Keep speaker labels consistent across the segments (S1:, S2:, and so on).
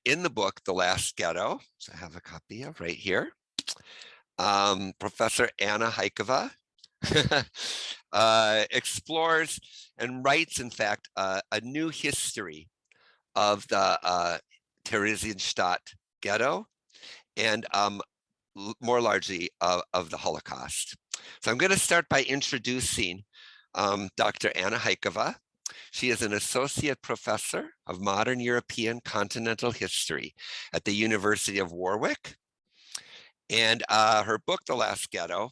S1: in the book, The Last Ghetto, which I have a copy of right here, Professor Anna Hájková explores and writes, in fact, a new history of the Theresienstadt ghetto and more largely of the Holocaust. So I'm going to start by introducing Dr. Anna Hájková. She is an associate professor of modern European continental history at the University of Warwick. And her book, The Last Ghetto,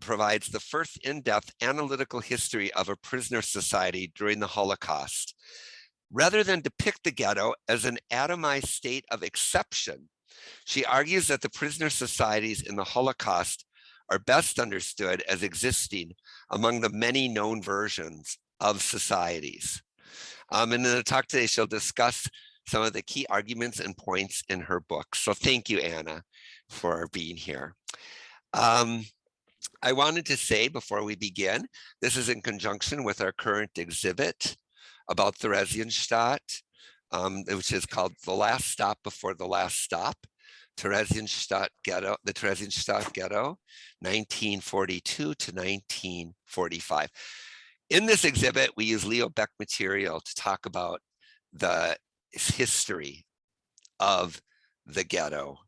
S1: provides the first in-depth analytical history of a prisoner society during the Holocaust. Rather than depict the ghetto as an atomized state of exception, she argues that the prisoner societies in the Holocaust are best understood as existing among the many known versions of societies. And in the talk today, she'll discuss some of the key arguments and points in her book. So thank you, Anna, for being here. I wanted to say before we begin, this is in conjunction with our current exhibit about Theresienstadt, which is called The Last Stop Before the Last Stop, Theresienstadt Ghetto, the Theresienstadt Ghetto, 1942 to 1945. In this exhibit, we use Leo Beck material to talk about the history of the ghetto,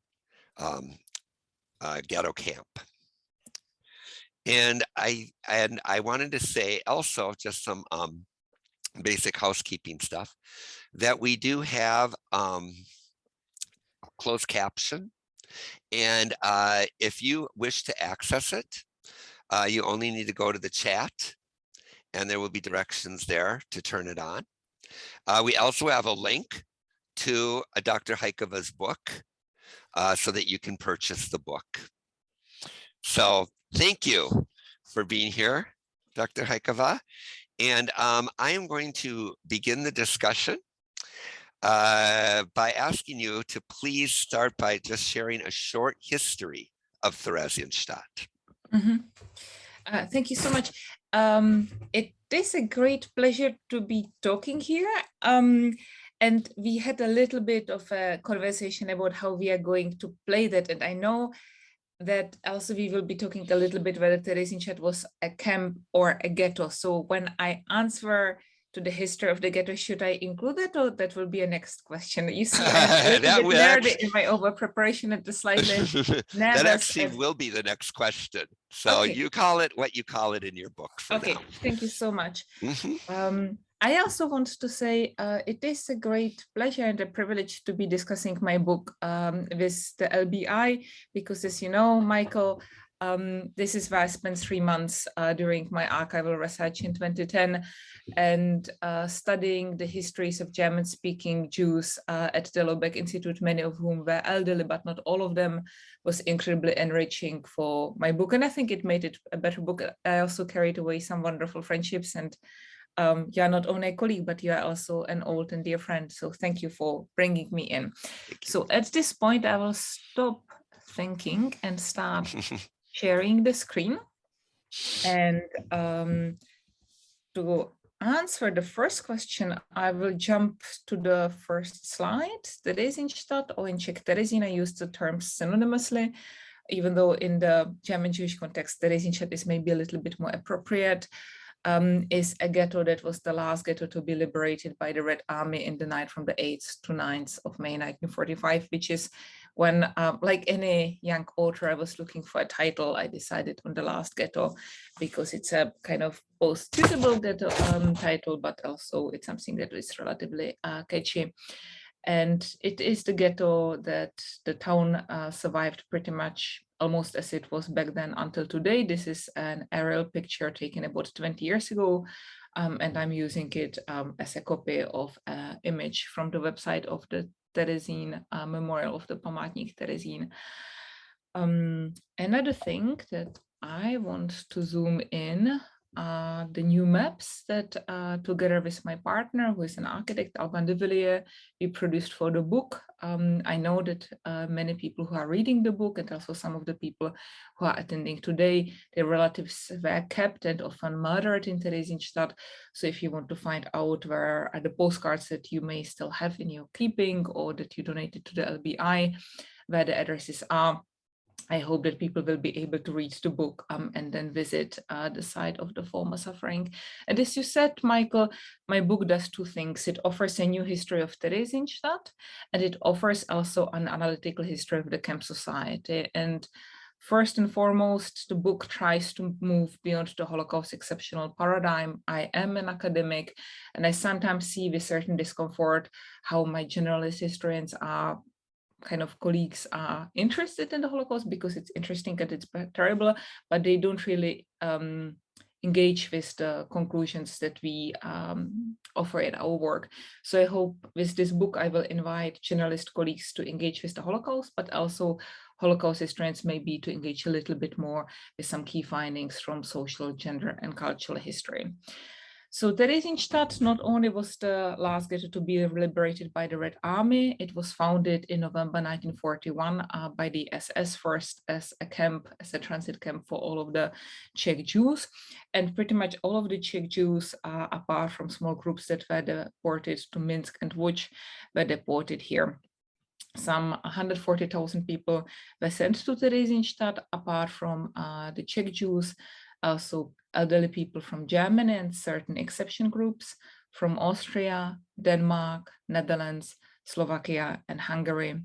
S1: ghetto camp. And I wanted to say also just some basic housekeeping stuff, that we do have closed caption, and if you wish to access it, you only need to go to the chat, and there will be directions there to turn it on. We also have a link to Dr. Hájková's book so that you can purchase the book. So thank you for being here, Dr. Hájková. And I am going to begin the discussion by asking you to please start by just sharing a short history of Theresienstadt.
S2: Thank you so much. It is a great pleasure to be talking here. And we had a little bit of a conversation about how we are going to play that. And I know that also we will be talking a little bit whether Theresienstadt was a camp or a ghetto. So when I answer to the history of the ghetto, should I include that, or that will be a next question? You see, I'm a little bit nerdy in my over preparation at the slide list.
S1: That actually will be the next question. So okay. You call it what you call it in your book for now.
S2: Thank you so much. I also want to say it is a great pleasure and a privilege to be discussing my book with the LBI, because as you know, Michael, this is where I spent 3 months during my archival research in 2010 and studying the histories of German-speaking Jews at the Lobeck Institute, many of whom were elderly, but not all of them, was incredibly enriching for my book. And I think it made it a better book. I also carried away some wonderful friendships, and you are not only a colleague, but you are also an old and dear friend. So thank you for bringing me in. So at this point, I will stop thinking and start sharing the screen. And to answer the first question, I will jump to the first slide. Theresienstadt, or in Czech Terezín, I use the terms synonymously, even though in the German Jewish context, Theresienstadt is maybe a little bit more appropriate. Is a ghetto that was the last ghetto to be liberated by the Red Army in the night from the 8th to 9th of May 1945, which is when, like any young author, I was looking for a title. I decided on The Last Ghetto because it's a kind of both suitable ghetto title, but also it's something that is relatively catchy. And it is the ghetto that the town survived pretty much almost as it was back then until today. This is an aerial picture taken about 20 years ago, and I'm using it as a copy of an image from the website of the Terezín Memorial of the Památník Terezín. Another thing that I want to zoom in the new maps that together with my partner, who is an architect, Alban de Villiers, we produced for the book. I know that many people who are reading the book and also some of the people who are attending today, their relatives were kept and often murdered in Theresienstadt. So if you want to find out where are the postcards that you may still have in your keeping or that you donated to the LBI, where the addresses are, I hope that people will be able to read the book and then visit the site of the former suffering. And as you said, Michael, my book does two things. It offers a new history of Theresienstadt, and it offers also an analytical history of the camp society. And first and foremost, the book tries to move beyond the Holocaust exceptional paradigm. I am an academic, and I sometimes see with certain discomfort how my generalist historians are kind of colleagues are interested in the Holocaust because it's interesting and it's terrible, but they don't really engage with the conclusions that we offer in our work. So I hope with this book, I will invite generalist colleagues to engage with the Holocaust, but also Holocaust historians maybe to engage a little bit more with some key findings from social, gender, and cultural history. So Theresienstadt not only was the last ghetto to be liberated by the Red Army, it was founded in November 1941 by the SS first as a camp, as a transit camp for all of the Czech Jews. And pretty much all of the Czech Jews, apart from small groups that were deported to Minsk and Łódź, were deported here. Some 140,000 people were sent to Theresienstadt, apart from the Czech Jews, also elderly people from Germany and certain exception groups from Austria, Denmark, Netherlands, Slovakia, and Hungary.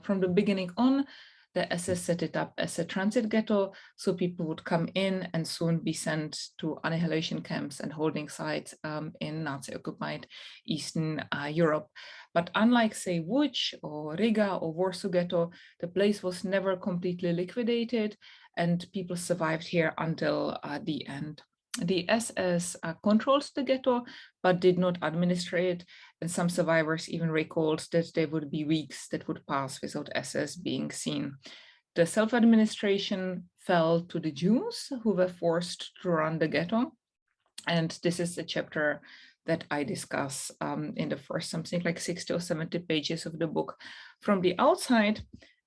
S2: From the beginning on, the SS set it up as a transit ghetto, so people would come in and soon be sent to annihilation camps and holding sites in Nazi-occupied Eastern Europe. But unlike, say, Łódź or Riga or Warsaw Ghetto, the place was never completely liquidated, and people survived here until the end. The SS controlled the ghetto, but did not administrate, and some survivors even recalled that there would be weeks that would pass without SS being seen. The self-administration fell to the Jews, who were forced to run the ghetto, and this is the chapter that I discuss in the first something like 60 or 70 pages of the book. From the outside,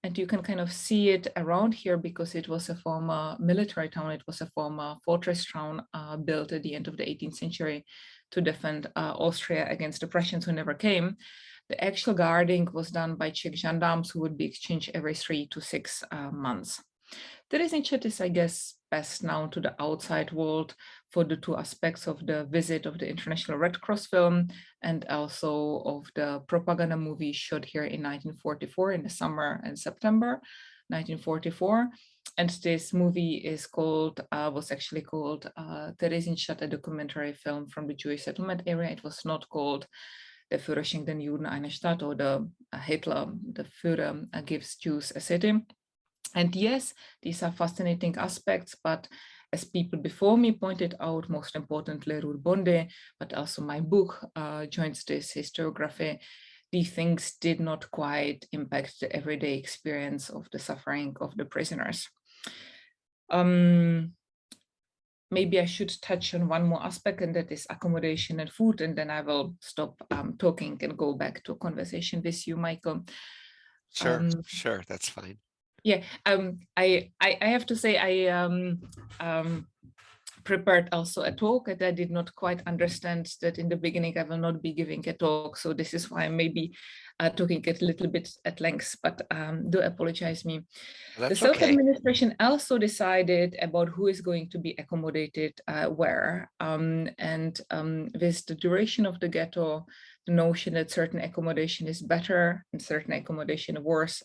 S2: and you can kind of see it around here because it was a former military town. It was a former fortress town built at the end of the 18th century to defend Austria against the Prussians who never came. The actual guarding was done by Czech gendarmes who would be exchanged every 3 to 6 months. Theresienstadt is, I guess, best known to the outside world for the two aspects of the visit of the International Red Cross film and also of the propaganda movie shot here in 1944 in the summer and September 1944. And this movie is called, was actually called Theresienstadt, a documentary film from the Jewish settlement area. It was not called the Führerschenkt den Juden eine Stadt, or the Hitler, the Führer gives Jews a city. And yes, these are fascinating aspects, but as people before me pointed out, most importantly, Ruud Bonde, but also my book joins this historiography, these things did not quite impact the everyday experience of the suffering of the prisoners. Maybe I should touch on one more aspect, and that is accommodation and food, and then I will stop talking and go back to a conversation with you, Michael.
S1: Sure, that's fine.
S2: Yeah, I have to say I prepared also a talk, and I did not quite understand that in the beginning I will not be giving a talk, so this is why I may be talking it a little bit at length, but do apologize me.
S1: Well,
S2: the self-administration also decided about who is going to be accommodated where, and with the duration of the ghetto, the notion that certain accommodation is better and certain accommodation worse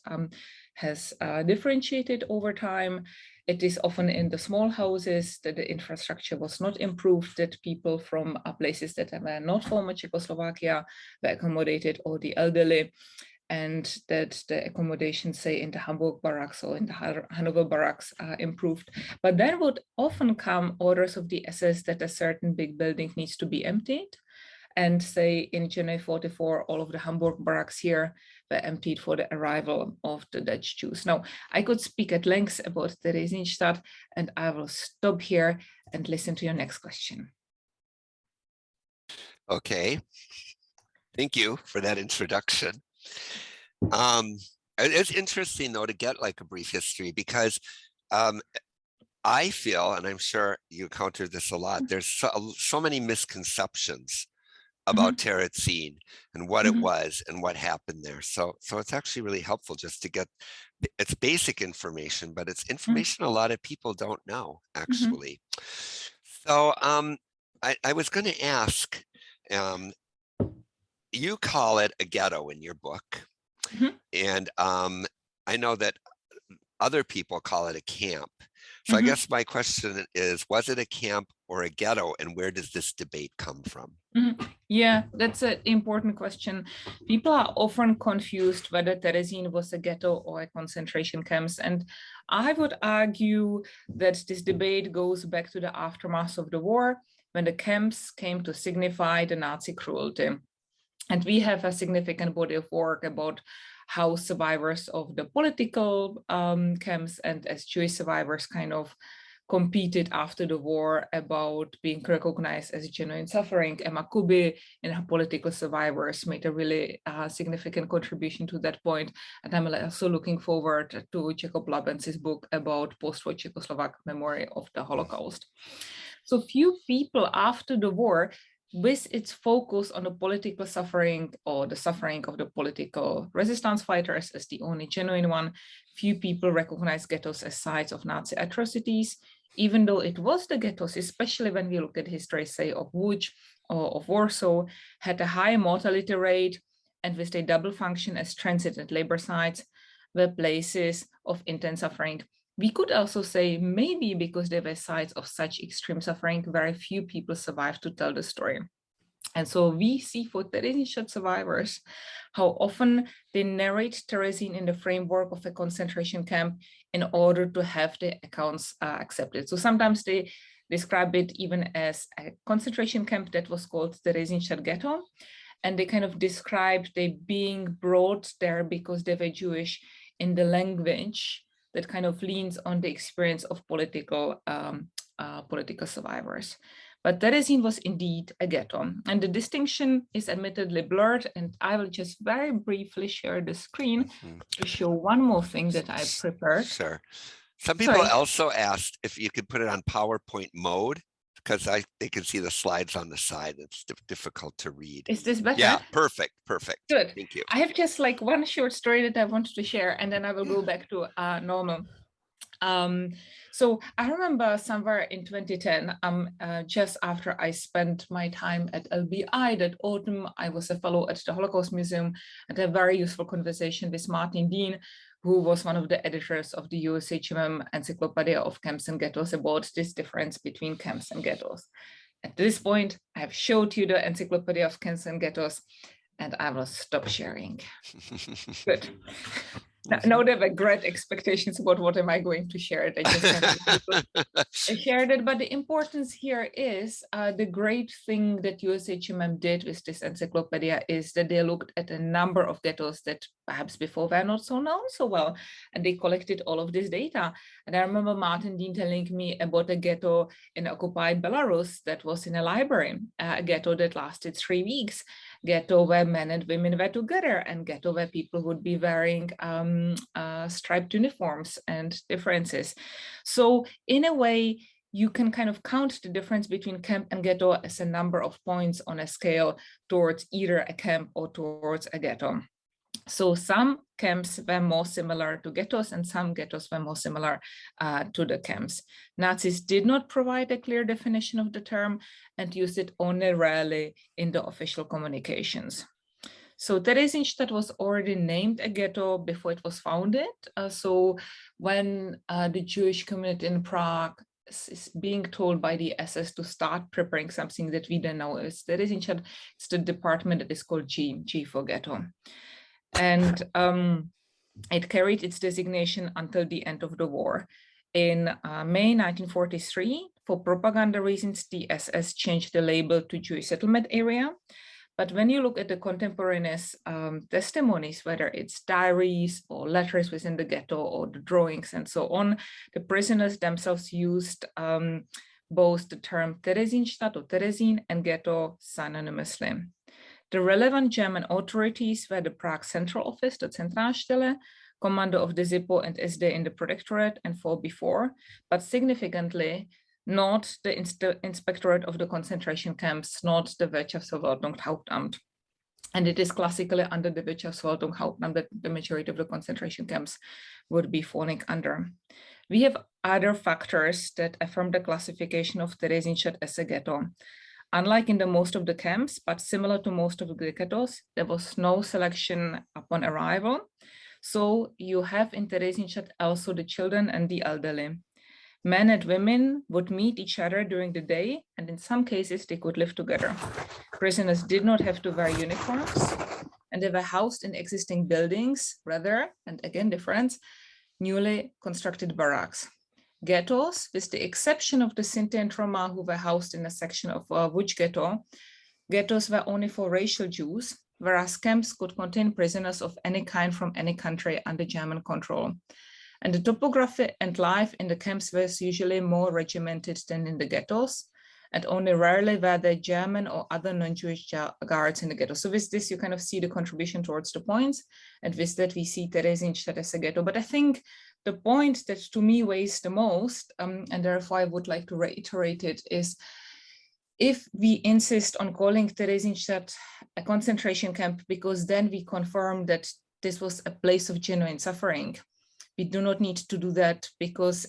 S2: has differentiated over time. It is often in the small houses that the infrastructure was not improved, that people from places that were not former Czechoslovakia were accommodated, or the elderly, and that the accommodation, say, in the Hamburg barracks or in the Hanover barracks improved. But then would often come orders of the SS that a certain big building needs to be emptied, And say in January 44, all of the Hamburg barracks here were emptied for the arrival of the Dutch Jews. Now, I could speak at length about Theresienstadt, and I will stop here and listen to your next question.
S1: Okay, thank you for that introduction. It's interesting though to get like a brief history, because I feel, and I'm sure you encountered this a lot, there's so many misconceptions about Terezin and what it was and what happened there. So it's actually really helpful just to get it's basic information, but it's information a lot of people don't know actually. So I was going to ask, you call it a ghetto in your book, and I know that other people call it a camp. So I guess my question is, was it a camp or a ghetto, and where does this debate come from?
S2: Yeah, that's an important question. People are often confused whether Terezin was a ghetto or a concentration camps. And I would argue that this debate goes back to the aftermath of the war, when the camps came to signify the Nazi cruelty. And we have a significant body of work about how survivors of the political camps and as Jewish survivors kind of competed after the war about being recognized as genuine suffering. Emma Kubi and her political survivors made a really significant contribution to that point. And I'm also looking forward to Jacob Labenz's book about post-war Czechoslovak memory of the Holocaust. So few people after the war, with its focus on the political suffering or the suffering of the political resistance fighters as the only genuine one, few people recognize ghettos as sites of Nazi atrocities, even though it was the ghettos, especially when we look at history, say, of Łódź or of Warsaw, had a high mortality rate, and with a double function as transit and labor sites, were places of intense suffering. We could also say maybe because they were sites of such extreme suffering, very few people survived to tell the story. And so we see for Theresienstadt survivors how often they narrate Terezin in the framework of a concentration camp in order to have the accounts accepted. So sometimes they describe it even as a concentration camp that was called Theresienstadt ghetto. And they kind of described they being brought there because they were Jewish in the language that kind of leans on the experience of political survivors. But Terezin was indeed a ghetto, and the distinction is admittedly blurred, and I will just very briefly share the screen to show one more thing that I prepared.
S1: Sure. Some people also asked if you could put it on PowerPoint mode, because they can see the slides on the side. It's difficult to read.
S2: Is this better?
S1: Yeah, perfect.
S2: Good.
S1: Thank you.
S2: I have just like one short story that I wanted to share, and then I will go back to normal. So I remember somewhere in 2010, just after I spent my time at LBI that autumn, I was a fellow at the Holocaust Museum and had a very useful conversation with Martin Dean, who was one of the editors of the USHMM Encyclopedia of Camps and Ghettos, about this difference between camps and ghettos. At this point, I have showed you the Encyclopedia of Camps and Ghettos, and I will stop sharing. Good. Now there were great expectations about what am I going to share. I shared it, but the importance here is the great thing that USHMM did with this encyclopedia is that they looked at a number of ghettos that perhaps before were not so known so well, and they collected all of this data. And I remember Martin Dean telling me about a ghetto in occupied Belarus that was in a library, a ghetto that lasted 3 weeks. Ghetto where men and women were together, and ghetto where people would be wearing striped uniforms and differences. So in a way, you can kind of count the difference between camp and ghetto as a number of points on a scale towards either a camp or towards a ghetto. So some camps were more similar to ghettos and some ghettos were more similar to the camps. Nazis did not provide a clear definition of the term and used it only rarely in the official communications. So Theresienstadt was already named a ghetto before it was founded. So when the Jewish community in Prague is being told by the SS to start preparing something that we don't know is Theresienstadt, it's the department that is called G for ghetto. And it carried its designation until the end of the war. In May 1943, for propaganda reasons, the SS changed the label to Jewish settlement area. But when you look at the contemporaneous testimonies, whether it's diaries or letters within the ghetto or the drawings and so on, the prisoners themselves used both the term Theresienstadt or Theresien and ghetto synonymously. The relevant German authorities were the Prague Central Office, the Zentralstelle, commander of the ZIPO and SD in the Protectorate and 4 before, but significantly not the Inspectorate of the concentration camps, not the Wirtschaftsverwaltungshauptamt. And it is classically under the Wirtschaftsverwaltungshauptamt that the majority of the concentration camps would be falling under. We have other factors that affirm the classification of Theresienstadt as a ghetto. Unlike in the most of the camps, but similar to most of the ghettos, there was no selection upon arrival. So you have in Theresienstadt also the children and the elderly. Men and women would meet each other during the day, and in some cases they could live together. Prisoners did not have to wear uniforms, and they were housed in existing buildings rather, and again difference, newly constructed barracks. Ghettos, with the exception of the Sinti and Roma who were housed in a section of Łódź ghetto, ghettos were only for racial Jews, whereas camps could contain prisoners of any kind from any country under German control. And the topography and life in the camps was usually more regimented than in the ghettos, and only rarely were there German or other non-Jewish guards in the ghetto. So with this, you kind of see the contribution towards the points, and with that we see Theresienstadt as a ghetto. But I think the point that to me weighs the most, and therefore I would like to reiterate it, is if we insist on calling Theresienstadt a concentration camp, because then we confirm that this was a place of genuine suffering. We do not need to do that because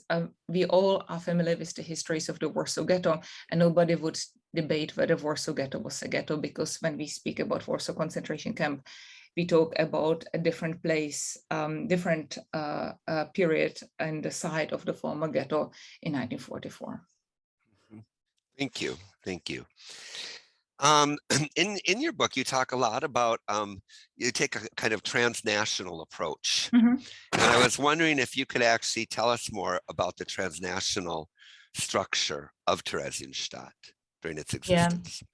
S2: we all are familiar with the histories of the Warsaw Ghetto, and nobody would debate whether Warsaw Ghetto was a ghetto, because when we speak about Warsaw concentration camp, we talk about a different place, different period and the site of the former ghetto in 1944.
S1: Thank you. Thank you. In your book, you talk a lot about, you take a kind of transnational approach.
S2: Mm-hmm.
S1: And I was wondering if you could actually tell us more about the transnational structure of Theresienstadt during its existence.
S2: Yeah.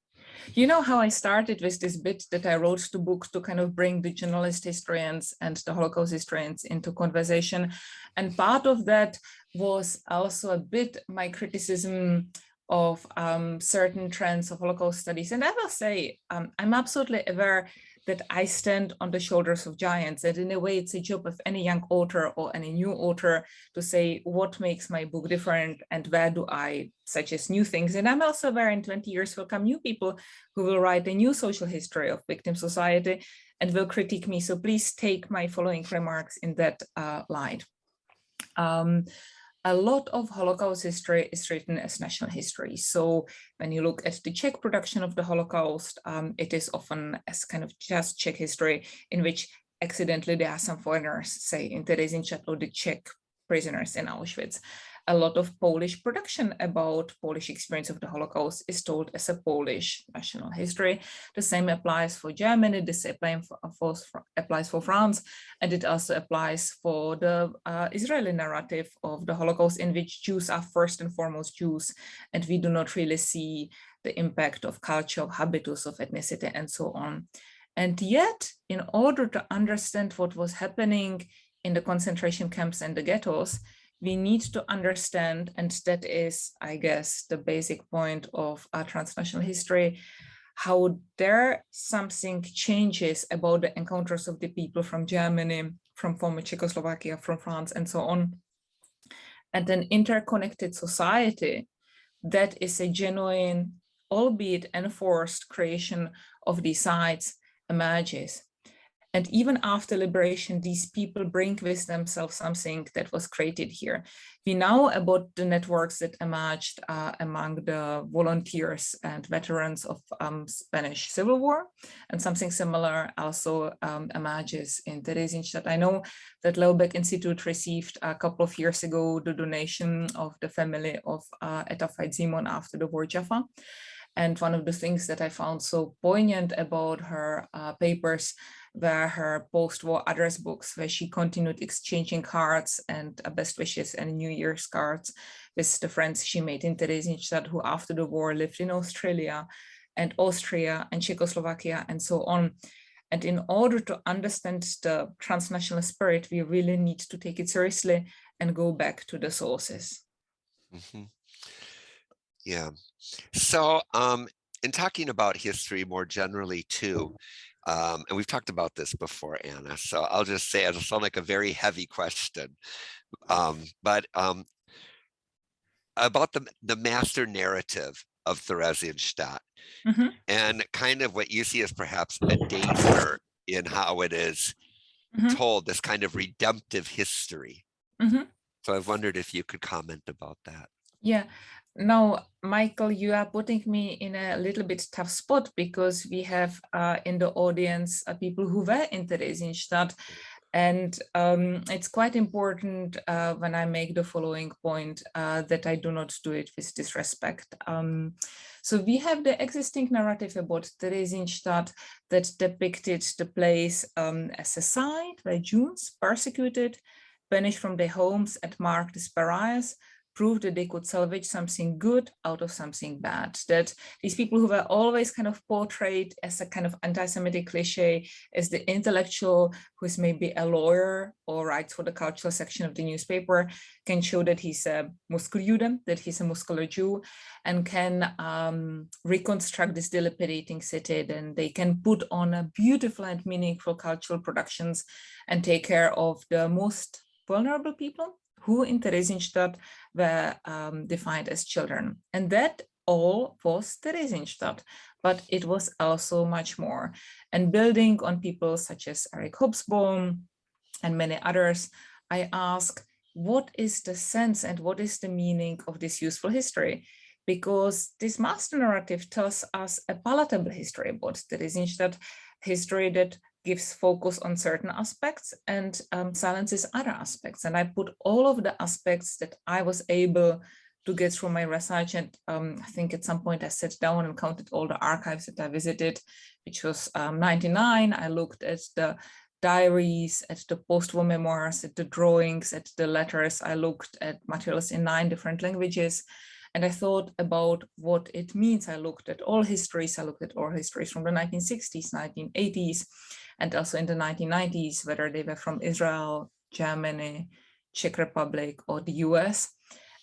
S2: You know how I started with this bit that I wrote the book to kind of bring the journalist historians and the Holocaust historians into conversation. And part of that was also a bit my criticism of certain trends of Holocaust studies. And I will say, I'm absolutely aware that I stand on the shoulders of giants, that in a way it's a job of any young author or any new author to say what makes my book different and where do I suggest new things. And I'm also aware in 20 years will come new people who will write a new social history of victim society and will critique me. So please take my following remarks in that light. A lot of Holocaust history is written as national history. So when you look at the Czech production of the Holocaust, it is often as kind of just Czech history in which accidentally there are some foreigners, say in Theresienstadt or the Czech prisoners in Auschwitz. A lot of Polish production about Polish experience of the Holocaust is told as a Polish national history. The same applies for Germany, the same applies for France, and it also applies for the Israeli narrative of the Holocaust, in which Jews are first and foremost Jews, and we do not really see the impact of culture, of habitus, of ethnicity, and so on. And yet, in order to understand what was happening in the concentration camps and the ghettos, we need to understand, and that is, I guess, the basic point of transnational history, how there something changes about the encounters of the people from Germany, from former Czechoslovakia, from France, and so on. And an interconnected society that is a genuine, albeit enforced creation of these sites emerges. And even after liberation, these people bring with themselves something that was created here. We know about the networks that emerged among the volunteers and veterans of Spanish Civil War, and something similar also emerges in Theresienstadt. I know that Leubeck Institute received a couple of years ago the donation of the family of Etta Veit-Simon after the war Jaffa. And one of the things that I found so poignant about her papers were her post-war address books, where she continued exchanging cards and best wishes and New Year's cards with the friends she made in Theresienstadt, who after the war lived in Australia, and Austria and Czechoslovakia and so on. And in order to understand the transnational spirit, we really need to take it seriously and go back to the sources.
S1: Yeah. So in talking about history more generally too, and we've talked about this before, Anna, so I'll just say it'll sound like a very heavy question, but about the master narrative of Theresienstadt, and kind of what you see as perhaps a danger in how it is told, this kind of redemptive history. So I've wondered if you could comment about that.
S2: Yeah, now, Michael, you are putting me in a little bit tough spot, because we have in the audience people who were in Theresienstadt. And it's quite important when I make the following point that I do not do it with disrespect. So we have the existing narrative about Theresienstadt that depicted the place as a site where Jews, persecuted, banished from their homes and marked as pariahs, proved that they could salvage something good out of something bad, that these people who were always kind of portrayed as a kind of anti-Semitic cliche, as the intellectual who is maybe a lawyer or writes for the cultural section of the newspaper, can show that he's a Muskeljude, that he's a muscular Jew, and can reconstruct this dilapidating city. Then they can put on a beautiful and meaningful cultural productions and take care of the most vulnerable people who in Theresienstadt were defined as children. And that all was Theresienstadt, but it was also much more. And building on people such as Eric Hobsbawm and many others, I ask, what is the sense and what is the meaning of this useful history? Because this master narrative tells us a palatable history about Theresienstadt, history that gives focus on certain aspects and silences other aspects. And I put all of the aspects that I was able to get through my research. And I think at some point I sat down and counted all the archives that I visited, which was 99. I looked at the diaries, at the post-war memoirs, at the drawings, at the letters. I looked at materials in 9 different languages. And I thought about what it means. I looked at all histories. I looked at all histories from the 1960s, 1980s, and also in the 1990s, whether they were from Israel, Germany, Czech Republic, or the US.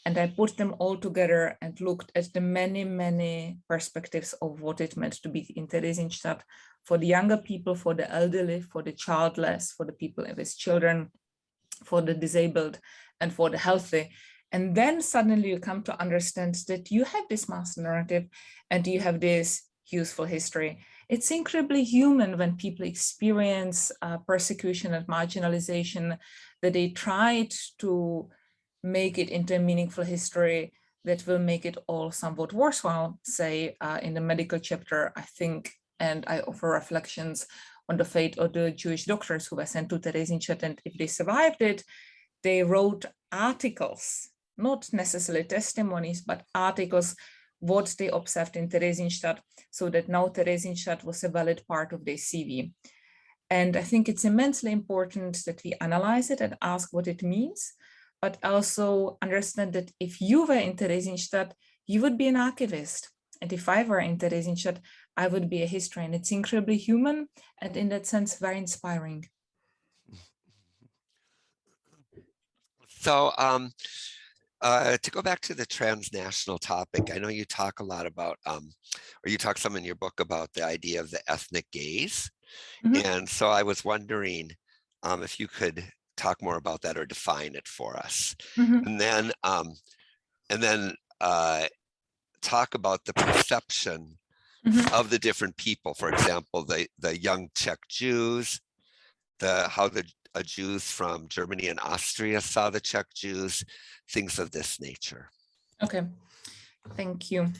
S2: And I put them all together and looked at the many, many perspectives of what it meant to be in Theresienstadt for the younger people, for the elderly, for the childless, for the people with children, for the disabled, and for the healthy. And then suddenly you come to understand that you have this master narrative and you have this useful history. It's incredibly human when people experience persecution and marginalization, that they tried to make it into a meaningful history that will make it all somewhat worthwhile. Say in the medical chapter, I think, and I offer reflections on the fate of the Jewish doctors who were sent to Theresienstadt, and if they survived it, they wrote articles, not necessarily testimonies, but articles, what they observed in Theresienstadt, so that now Theresienstadt was a valid part of their CV. And I think it's immensely important that we analyze it and ask what it means, but also understand that if you were in Theresienstadt, you would be an archivist. And if I were in Theresienstadt, I would be a historian. It's incredibly human and in that sense, very inspiring.
S1: So to go back to the transnational topic, I know you talk a lot about, or you talk some in your book about the idea of the ethnic gaze. And so I was wondering if you could talk more about that or define it for us. And then talk about the perception of the different people. For example, the young Czech Jews, how the Jews from Germany and Austria saw the Czech Jews, things of this nature.
S2: Okay, thank you.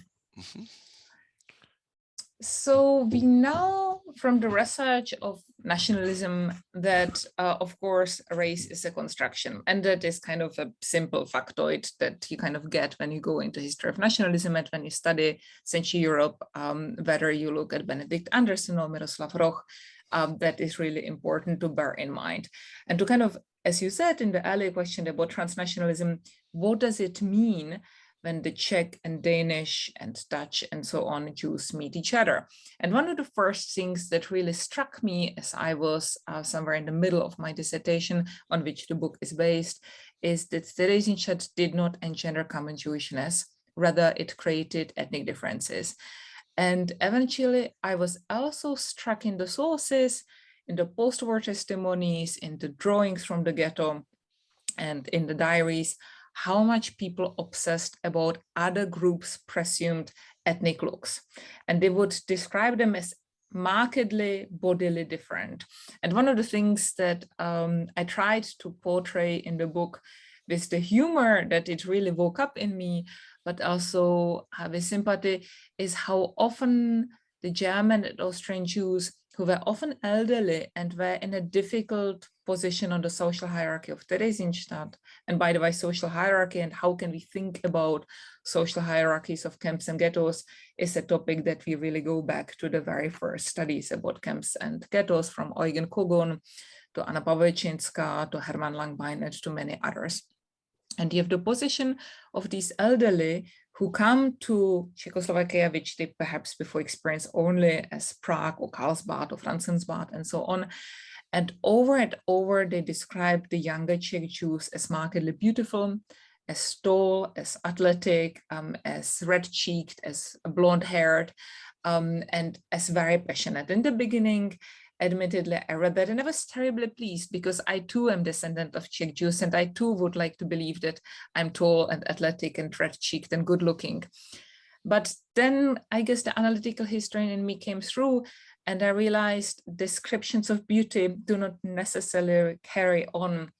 S2: So we know from the research of nationalism that, of course, race is a construction, and that is kind of a simple factoid that you kind of get when you go into history of nationalism and when you study Central Europe, whether you look at Benedict Anderson or Miroslav Roch, that is really important to bear in mind. And to kind of, as you said in the earlier question about transnationalism, what does it mean? when the Czech and Danish and Dutch and so on Jews meet each other. And one of the first things that really struck me as I was somewhere in the middle of my dissertation on which the book is based is that Theresienstadt did not engender common Jewishness, rather it created ethnic differences. And eventually I was also struck in the sources, in the post-war testimonies, in the drawings from the ghetto, and in the diaries, how much people obsessed about other groups' presumed ethnic looks. And they would describe them as markedly bodily different. And one of the things that I tried to portray in the book with the humor that it really woke up in me, but also with sympathy, is how often the German and Austrian Jews, who were often elderly and were in a difficult position on the social hierarchy of Theresienstadt. And by the way, social hierarchy and how can we think about social hierarchies of camps and ghettos is a topic that we really go back to the very first studies about camps and ghettos, from Eugen Kogon to Anna Pawelczynska to Hermann Langbein and to many others. And you have the position of these elderly who come to Czechoslovakia, which they perhaps before experienced only as Prague or Karlsbad or Franzensbad and so on. And over they describe the younger Czech Jews as markedly beautiful, as tall, as athletic, as red-cheeked, as blonde-haired, and as very passionate. In the beginning, admittedly, I read that and I was terribly pleased because I too am descendant of Czech Jews and I too would like to believe that I'm tall and athletic and red-cheeked and good-looking. But then I guess the analytical historian in me came through and I realized descriptions of beauty do not necessarily carry on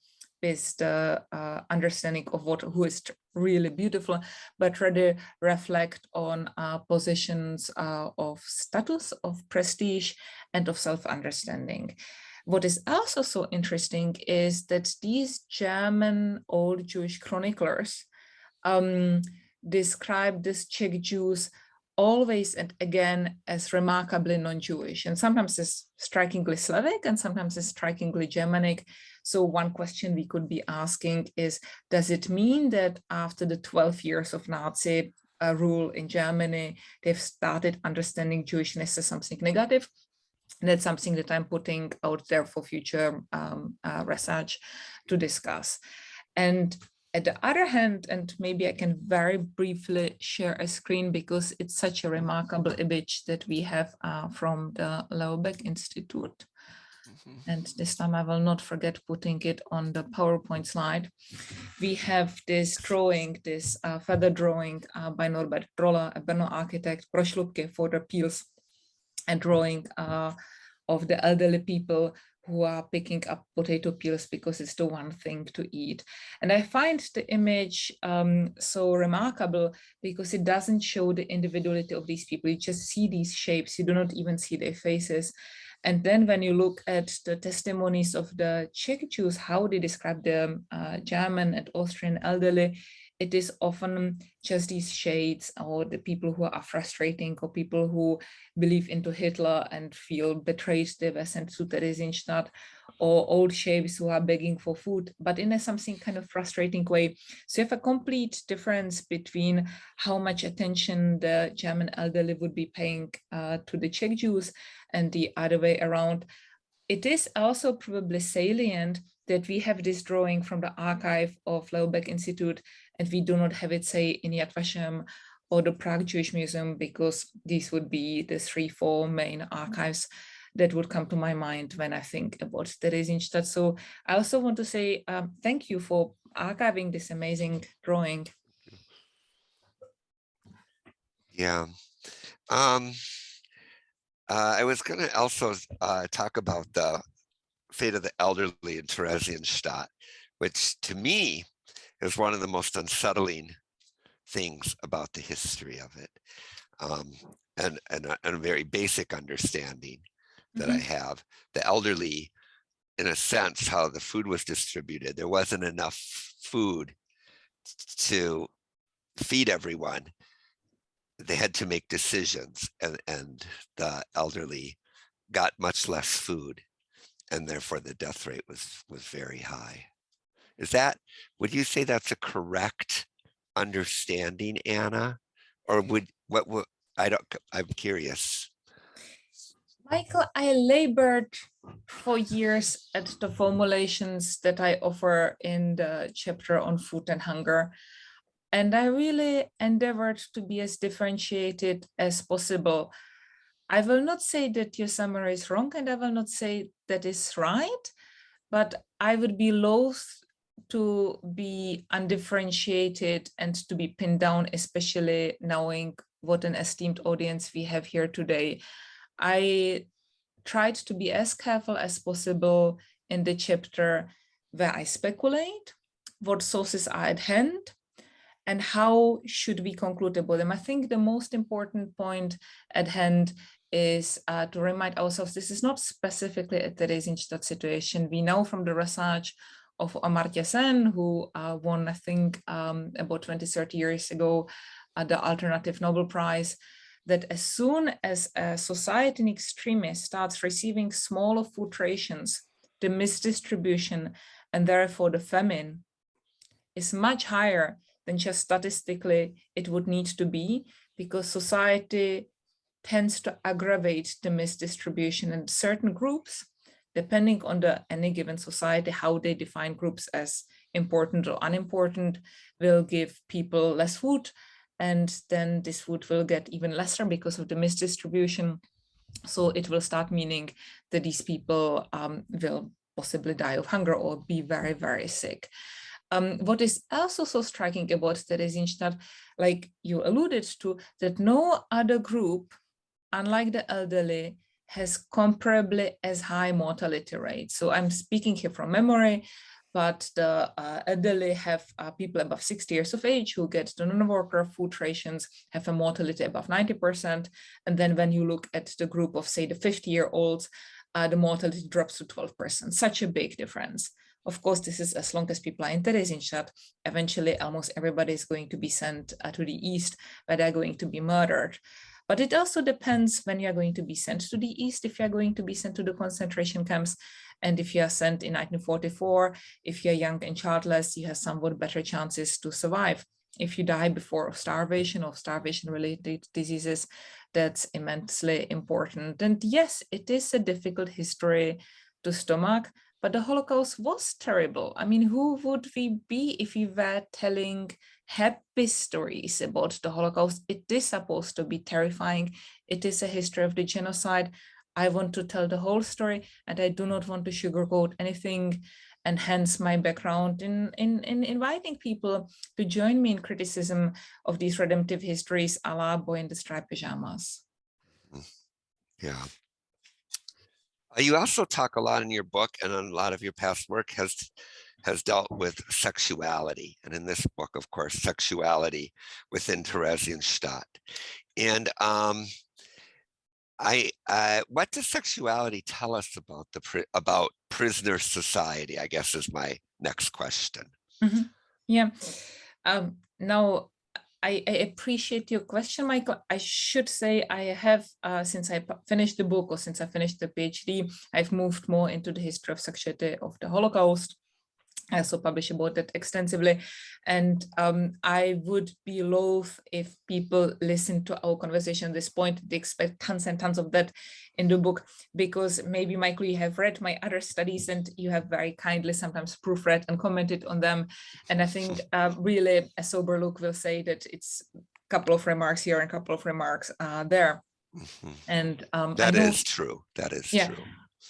S2: with the understanding of who is really beautiful, but rather reflect on positions of status, of prestige, and of self-understanding. What is also so interesting is that these German old Jewish chroniclers describe these Czech Jews always and again as remarkably non-Jewish, and sometimes as strikingly Slavic and sometimes as strikingly Germanic. So one question we could be asking is, does it mean that after the 12 years of Nazi rule in Germany, they've started understanding Jewishness as something negative? And that's something that I'm putting out there for future research to discuss. And at the other hand, and maybe I can very briefly share a screen because it's such a remarkable image that we have from the Leubeck Institute. And this time I will not forget putting it on the PowerPoint slide. We have this drawing, this feather drawing by Norbert Troller, a Brno architect, Prošlupke for the peels, a drawing of the elderly people who are picking up potato peels because it's the one thing to eat. And I find the image so remarkable because it doesn't show the individuality of these people. You just see these shapes, you do not even see their faces. And then when you look at the testimonies of the Czech Jews, how they describe the German and Austrian elderly, it is often just these shades, or the people who are frustrating, or people who believe into Hitler and feel betrayed they were sent to Theresienstadt, or old shapes who are begging for food, but in a something kind of frustrating way. So you have a complete difference between how much attention the German elderly would be paying to the Czech Jews and the other way around. It is also probably salient that we have this drawing from the archive of Leubeck Institute, and we do not have it, say, in Yad Vashem or the Prague Jewish Museum, because these would be the 3-4 main archives that would come to my mind when I think about Theresienstadt. So I also want to say thank you for archiving this amazing drawing.
S1: Yeah. I was going to also talk about the fate of the elderly in Theresienstadt, which to me is one of the most unsettling things about the history of it, and a very basic understanding that I have. The elderly, in a sense, how the food was distributed, there wasn't enough food to feed everyone. They had to make decisions, and the elderly got much less food, and therefore the death rate was very high. Would you say that's a correct understanding, Anna? Or what would, I'm curious.
S2: Michael, I labored for years at the formulations that I offer in the chapter on food and hunger. And I really endeavored to be as differentiated as possible. I will not say that your summary is wrong, and I will not say that is right, but I would be loath to be undifferentiated and to be pinned down, especially knowing what an esteemed audience we have here today. I tried to be as careful as possible in the chapter where I speculate, what sources are at hand, and how should we conclude about them. I think the most important point at hand is to remind ourselves this is not specifically a Theresienstadt situation. We know from the research of Amartya Sen, who won, I think, about 20, 30 years ago, the Alternative Nobel Prize, that as soon as a society in extremis starts receiving smaller food rations, the misdistribution and therefore the famine is much higher than just statistically it would need to be, because society tends to aggravate the misdistribution, and certain groups, depending on any given society, how they define groups as important or unimportant, will give people less food, and then this food will get even lesser because of the misdistribution. So it will start meaning that these people will possibly die of hunger or be very, very sick. What is also so striking about Theresienstadt, like you alluded to, that no other group, unlike the elderly, has comparably as high mortality rates. So I'm speaking here from memory, but the elderly have people above 60 years of age who get the non-worker food rations, have a mortality above 90%. And then when you look at the group of, say, the 50-year-olds, the mortality drops to 12%, such a big difference. Of course, this is as long as people are in Theresienstadt. Eventually, almost everybody is going to be sent to the east, where they're going to be murdered. But it also depends when you're going to be sent to the east, if you're going to be sent to the concentration camps. And if you are sent in 1944, if you're young and childless, you have somewhat better chances to survive. If you die before starvation or starvation-related diseases, that's immensely important. And yes, it is a difficult history to stomach, but the Holocaust was terrible. I mean, who would we be if we were telling happy stories about the Holocaust? It is supposed to be terrifying. It is a history of the genocide. I want to tell the whole story, and I do not want to sugarcoat anything, and hence my background in inviting people to join me in criticism of these redemptive histories a la Boy in the Striped Pajamas.
S1: Yeah. You also talk a lot in your book, and a lot of your past work has dealt with sexuality. And in this book, of course, sexuality within Theresienstadt. And what does sexuality tell us about prisoner society, I guess, is my next question.
S2: Mm-hmm. Yeah. Now, I appreciate your question, Michael. I should say I have, since I finished the book, or since I finished the PhD, I've moved more into the history of sexuality of the Holocaust. I also publish about that extensively. And I would be loath if people listen to our conversation at this point. They expect tons and tons of that in the book, because maybe, Michael, you have read my other studies and you have very kindly sometimes proofread and commented on them. And I think really a sober look will say that it's a couple of remarks here and a couple of remarks there.
S1: Mm-hmm.
S2: And
S1: that is true. That is true.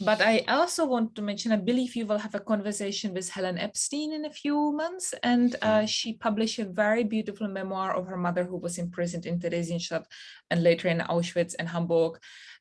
S2: But I also want to mention, I believe you will have a conversation with Helen Epstein in a few months, and she published a very beautiful memoir of her mother, who was imprisoned in Theresienstadt and later in Auschwitz and Hamburg.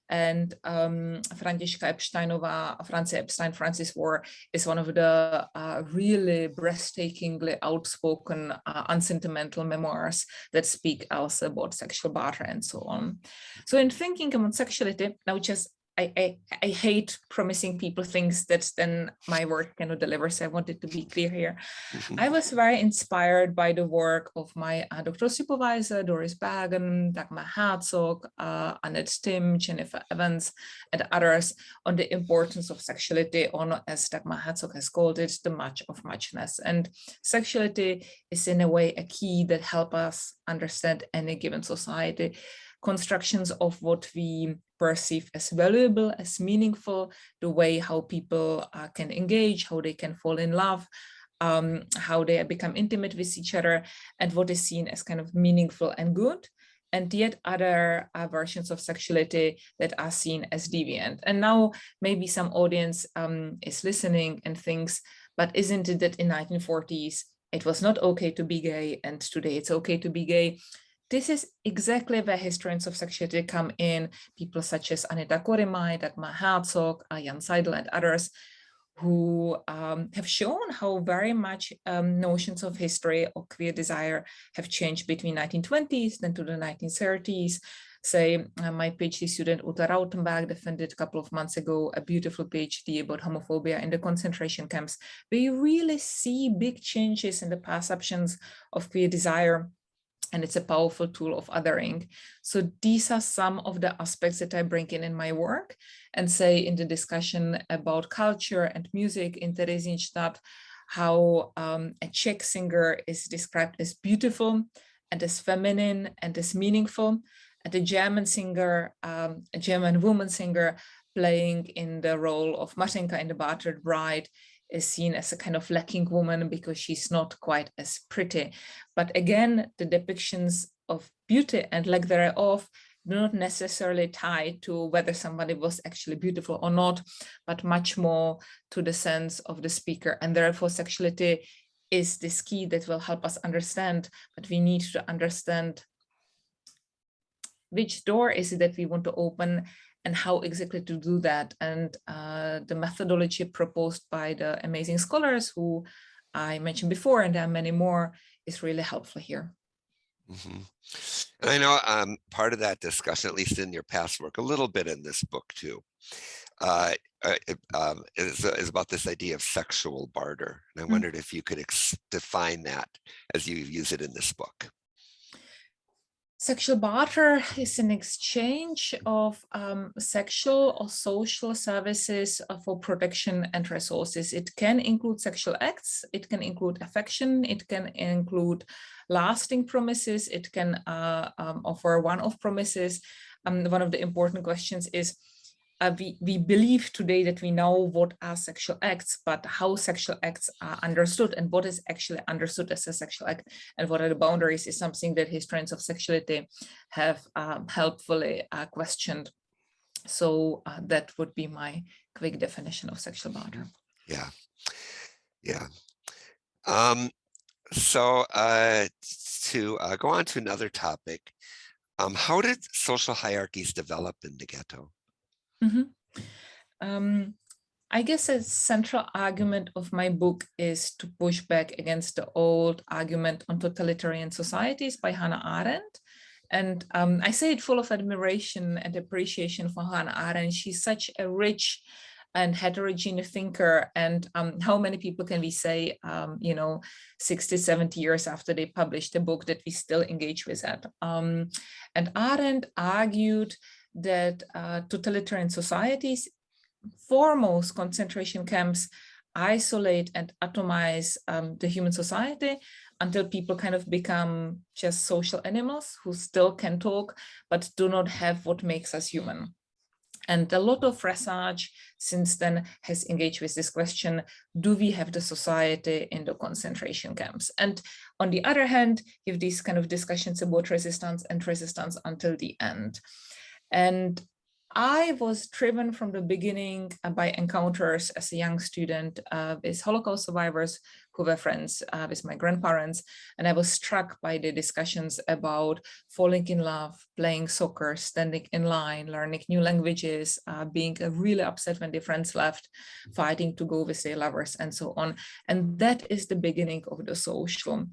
S2: And Františka Epsteinová, Francie Epstein, Francis War, is one of the really breathtakingly outspoken, unsentimental memoirs that speak also about sexual barter and so on. So in thinking about sexuality, now just I hate promising people things that then my work cannot deliver. So I wanted to be clear here. I was very inspired by the work of my doctoral supervisor, Doris Bergen, Dagmar Herzog, Annette Tim, Jennifer Evans, and others on the importance of sexuality, or as Dagmar Herzog has called it, the much of muchness. And sexuality is in a way a key that helps us understand any given society. Constructions of what we perceive as valuable, as meaningful, the way how people can engage, how they can fall in love, how they become intimate with each other, and what is seen as kind of meaningful and good, and yet other versions of sexuality that are seen as deviant. And now maybe some audience is listening and thinks, but isn't it that in 1940s it was not okay to be gay, and today it's okay to be gay? This is exactly where historians of sexuality come in, people such as Anita Korimai, Dagmar Herzog, Jan Seidel, and others, who have shown how very much notions of history or queer desire have changed between 1920s then to the 1930s. Say, my PhD student Uta Rautenberg defended a couple of months ago a beautiful PhD about homophobia in the concentration camps, where you really see big changes in the perceptions of queer desire, and it's a powerful tool of othering. So these are some of the aspects that I bring in my work, and say in the discussion about culture and music in Theresienstadt, how a Czech singer is described as beautiful and as feminine and as meaningful, and a German singer, a German woman singer playing in the role of Martinka in The Battered Bride, is seen as a kind of lacking woman because she's not quite as pretty. But again, the depictions of beauty and lack thereof do not necessarily tie to whether somebody was actually beautiful or not, but much more to the sense of the speaker. And therefore, sexuality is this key that will help us understand, but we need to understand which door is it that we want to open and how exactly to do that. And the methodology proposed by the amazing scholars who I mentioned before, and there are many more, is really helpful here.
S1: And I know part of that discussion, at least in your past work, a little bit in this book too, is about this idea of sexual barter. And I wondered if you could define that as you use it in this book.
S2: Sexual barter is an exchange of sexual or social services for protection and resources. It can include sexual acts, it can include affection, it can include lasting promises, it can offer one-off promises. One of the important questions is, we believe today that we know what are sexual acts, but how sexual acts are understood and what is actually understood as a sexual act and what are the boundaries is something that historians of sexuality have helpfully questioned. So that would be my quick definition of sexual barter.
S1: Yeah, yeah. So to go on to another topic, how did social hierarchies develop in the ghetto?
S2: I guess a central argument of my book is to push back against the old argument on totalitarian societies by Hannah Arendt. And I say it full of admiration and appreciation for Hannah Arendt. She's such a rich and heterogeneous thinker, and how many people can we say, 60, 70 years after they published a book that we still engage with that. And Arendt argued that totalitarian societies, foremost concentration camps, isolate and atomize the human society until people kind of become just social animals who still can talk, but do not have what makes us human. And a lot of research since then has engaged with this question, do we have the society in the concentration camps? And on the other hand, you have these kind of discussions about resistance and resistance until the end. And I was driven from the beginning by encounters as a young student with Holocaust survivors who were friends with my grandparents. And I was struck by the discussions about falling in love, playing soccer, standing in line, learning new languages, being really upset when their friends left, fighting to go with their lovers and so on. And that is the beginning of the social.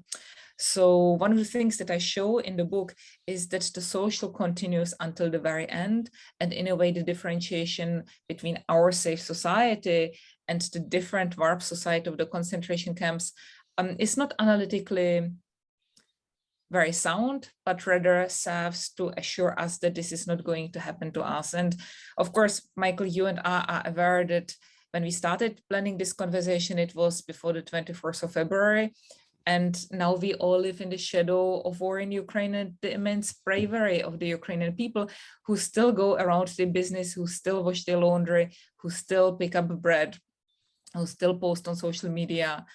S2: So one of the things that I show in the book is that the social continues until the very end. And in a way, the differentiation between our safe society and the different warp society of the concentration camps is not analytically very sound, but rather serves to assure us that this is not going to happen to us. And of course, Michael, you and I are aware that when we started planning this conversation, it was before the 24th of February. And now we all live in the shadow of war in Ukraine and the immense bravery of the Ukrainian people who still go around their business, who still wash their laundry, who still pick up bread, who still post on social media,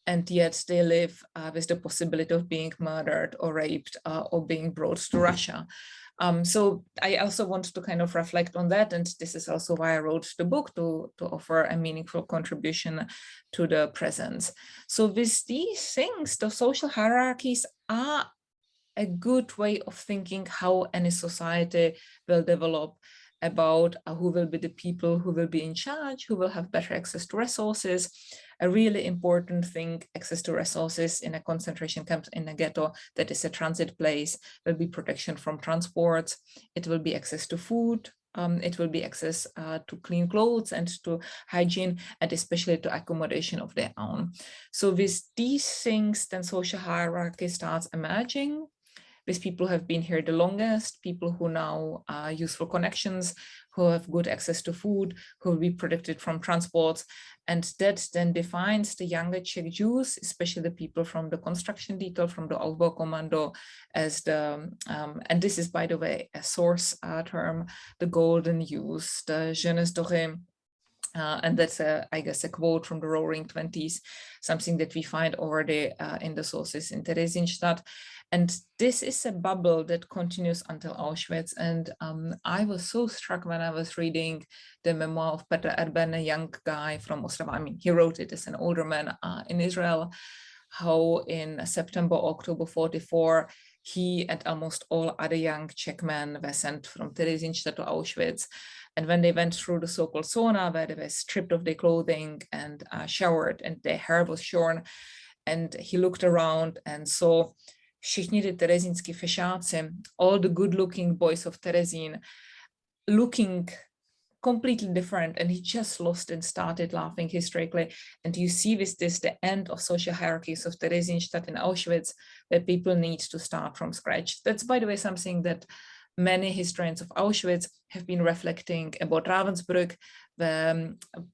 S2: and yet they live with the possibility of being murdered or raped or being brought to Russia. So I also want to kind of reflect on that, and this is also why I wrote the book, to offer a meaningful contribution to the present. So with these things, the social hierarchies are a good way of thinking how any society will develop, about who will be the people who will be in charge, who will have better access to resources. A really important thing, access to resources in a concentration camp, in a ghetto that is a transit place, will be protection from transports. It will be access to food. It will be access to clean clothes and to hygiene, and especially to accommodation of their own. So with these things, then social hierarchy starts emerging, with people who have been here the longest, people who now are useful connections, who have good access to food, who will be protected from transports. And that then defines the younger Czech Jews, especially the people from the construction detail, from the Aufbau Commando, as the, and this is, by the way, a source term, the golden youth, the jeunesse dorée. And that's, I guess, a quote from the Roaring Twenties, something that we find already in the sources in Theresienstadt. And this is a bubble that continues until Auschwitz. And I was so struck when I was reading the memoir of Petr Erben, a young guy from Ostrava. I mean, he wrote it as an older man in Israel, how in September, October 44, he and almost all other young Czech men were sent from Theresienstadt to Auschwitz. And when they went through the so-called sauna, where they were stripped of their clothing and showered, and their hair was shorn, and he looked around and saw všichni ty terezínský fešáci, all the good-looking boys of Terezín, looking completely different, and he just lost and started laughing hysterically. And you see with this the end of social hierarchies of Theresienstadt in Auschwitz, where people need to start from scratch. That's, by the way, something that many historians of Auschwitz have been reflecting about Ravensbrück, where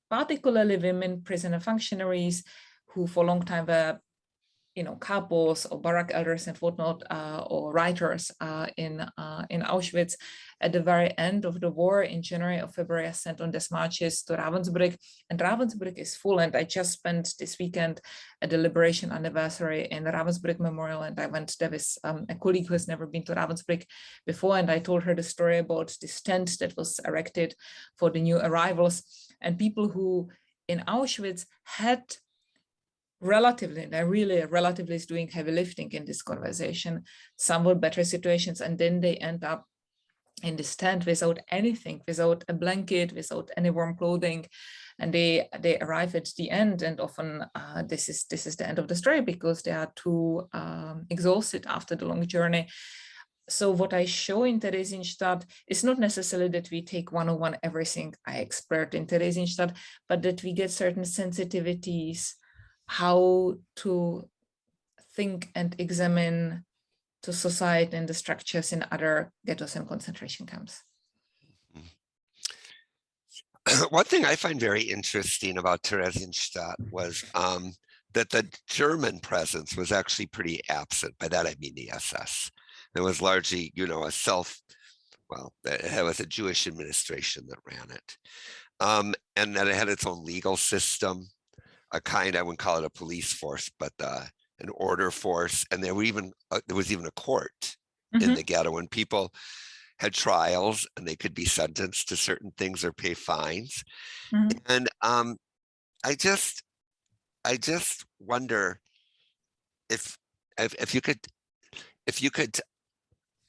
S2: particularly women prisoner functionaries who for a long time were, you know, capos or barrack elders and whatnot, or writers in Auschwitz, at the very end of the war in January or February, are sent on these marches to Ravensbrück, and Ravensbrück is full. And I just spent this weekend at the Liberation Anniversary in the Ravensbrück Memorial, and I went there with a colleague who has never been to Ravensbrück before, and I told her the story about this tent that was erected for the new arrivals, and people who in Auschwitz had relatively, and I really relatively is doing heavy lifting in this conversation, somewhat better situations, and then they end up in this tent without anything, without a blanket, without any warm clothing, and they arrive at the end, and often this is the end of the story because they are too exhausted after the long journey. So what I show in Theresienstadt is not necessarily that we take one-on-one everything I explored in Theresienstadt, but that we get certain sensitivities, how to think and examine to society and the structures in other ghettos and concentration camps.
S1: One thing I find very interesting about Theresienstadt was that the German presence was actually pretty absent. By that I mean the SS. It was largely, you know, it was a Jewish administration that ran it, and that it had its own legal system, a kind, I wouldn't call it a police force, but an order force. And there was even a court in the ghetto, when people had trials and they could be sentenced to certain things or pay fines. And I just wonder if you could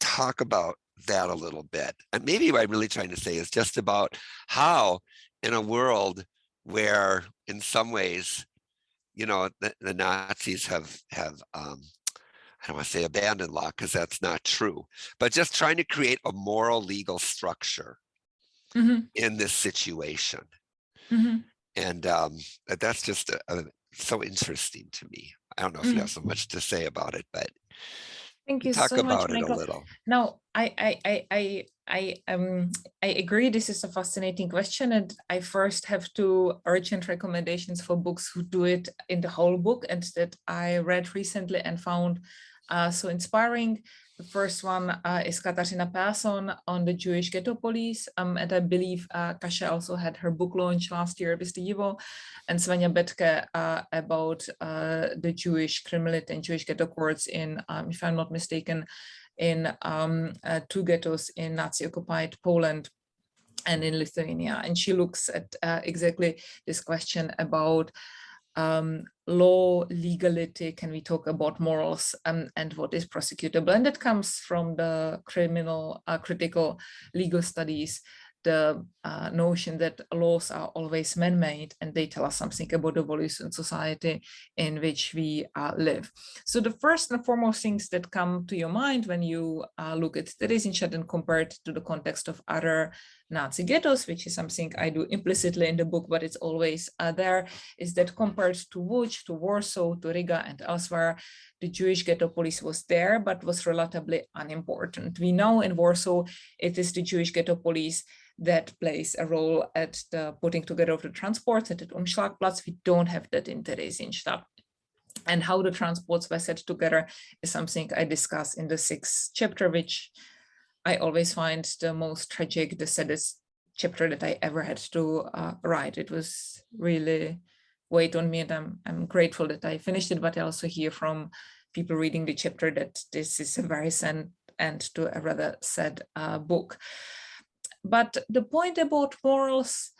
S1: talk about that a little bit. And maybe what I'm really trying to say is just about how, in a world where in some ways, you know, the Nazis have I don't want to say abandon law because that's not true, but just trying to create a moral legal structure in this situation. And that's just so interesting to me. I don't know if you have so much to say about it, but
S2: thank you
S1: talk
S2: so much,
S1: about it a
S2: Michael.
S1: little.
S2: Now, I agree. This is a fascinating question, and I first have two urgent recommendations for books who do it in the whole book, and that I read recently and found so inspiring. The first one is Katarzyna Persson on the Jewish ghetto police, and I believe Kasia also had her book launch last year with the Yivo, and Svenja Betke about the Jewish criminality and Jewish ghetto courts in, if I'm not mistaken, in two ghettos in Nazi-occupied Poland and in Lithuania. And she looks at exactly this question about law, legality, can we talk about morals, and what is prosecutable? And that comes from the critical legal studies, the notion that laws are always man-made and they tell us something about the values in society in which we live. So the first and foremost things that come to your mind when you look at Theresienstadt and compare it to the context of other Nazi ghettos, which is something I do implicitly in the book, but it's always there, is that compared to Łódź, to Warsaw, to Riga and elsewhere, the Jewish ghetto police was there, but was relatively unimportant. We know in Warsaw, it is the Jewish ghetto police that plays a role at the putting together of the transports at the Umschlagplatz. We don't have that in Theresienstadt. And how the transports were set together is something I discuss in the 6th chapter, which I always find the most tragic, the saddest chapter that I ever had to write. It was really weighed on me, and I'm grateful that I finished it, but I also hear from people reading the chapter that this is a very sad end to a rather sad book. But the point about morals,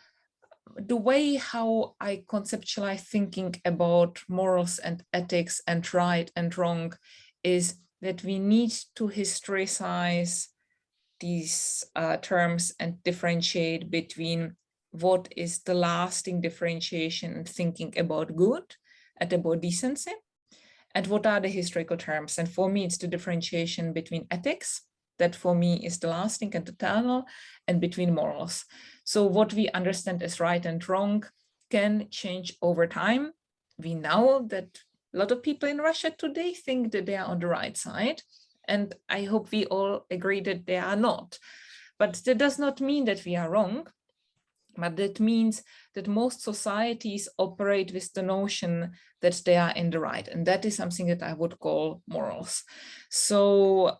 S2: the way how I conceptualize thinking about morals and ethics and right and wrong is that we need to historicize these terms and differentiate between what is the lasting differentiation and thinking about good and about decency, and what are the historical terms. And for me, it's the differentiation between ethics, that for me is the lasting and eternal, and between morals. So what we understand as right and wrong can change over time. We know that a lot of people in Russia today think that they are on the right side, and I hope we all agree that they are not. But that does not mean that we are wrong, but that means that most societies operate with the notion that they are in the right, and that is something that I would call morals. So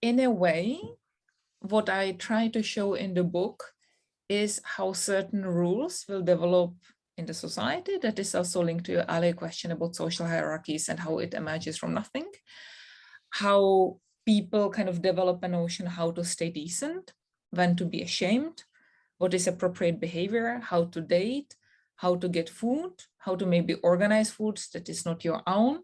S2: in a way, what I try to show in the book is how certain rules will develop in the society. That is also linked to your earlier question about social hierarchies and how it emerges from nothing. How people kind of develop a notion how to stay decent, when to be ashamed, what is appropriate behavior, how to date, how to get food, how to maybe organize food that is not your own,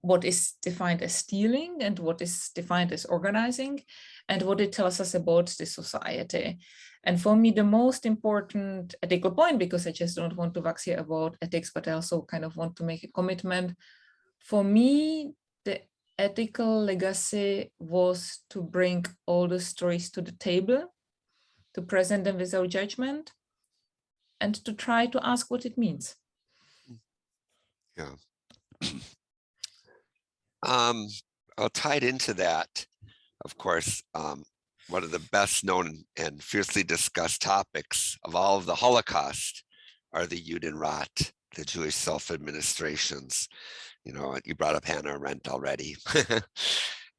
S2: what is defined as stealing and what is defined as organizing, and what it tells us about the society. And for me, the most important ethical point, because I just don't want to wax here about ethics, but I also kind of want to make a commitment. For me, the ethical legacy was to bring all the stories to the table, to present them without judgment, and to try to ask what it means.
S1: Yeah. Tied into that, of course, one of the best known and fiercely discussed topics of all of the Holocaust are the Judenrat, the Jewish self-administrations. You know, you brought up Hannah Arendt already.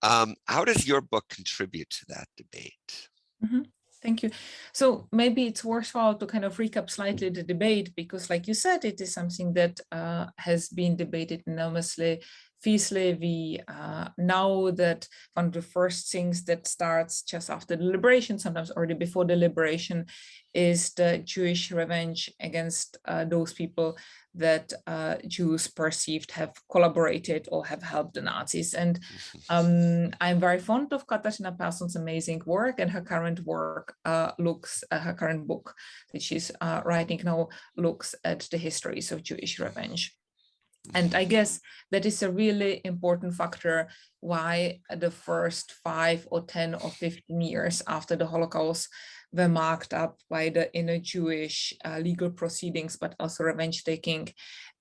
S1: How does your book contribute to that debate?
S2: Thank you. So maybe it's worthwhile to kind of recap slightly the debate, because like you said, it is something that has been debated enormously Firstly, we know that one of the first things that starts just after the liberation, sometimes already before the liberation, is the Jewish revenge against those people that Jews perceived have collaborated or have helped the Nazis. And I'm very fond of Katarzyna Parsons' amazing work, and her current work her current book that she's writing now looks at the histories of Jewish revenge. And I guess that is a really important factor why the first 5 or 10 or 15 years after the Holocaust were marked up by the inner Jewish legal proceedings, but also revenge taking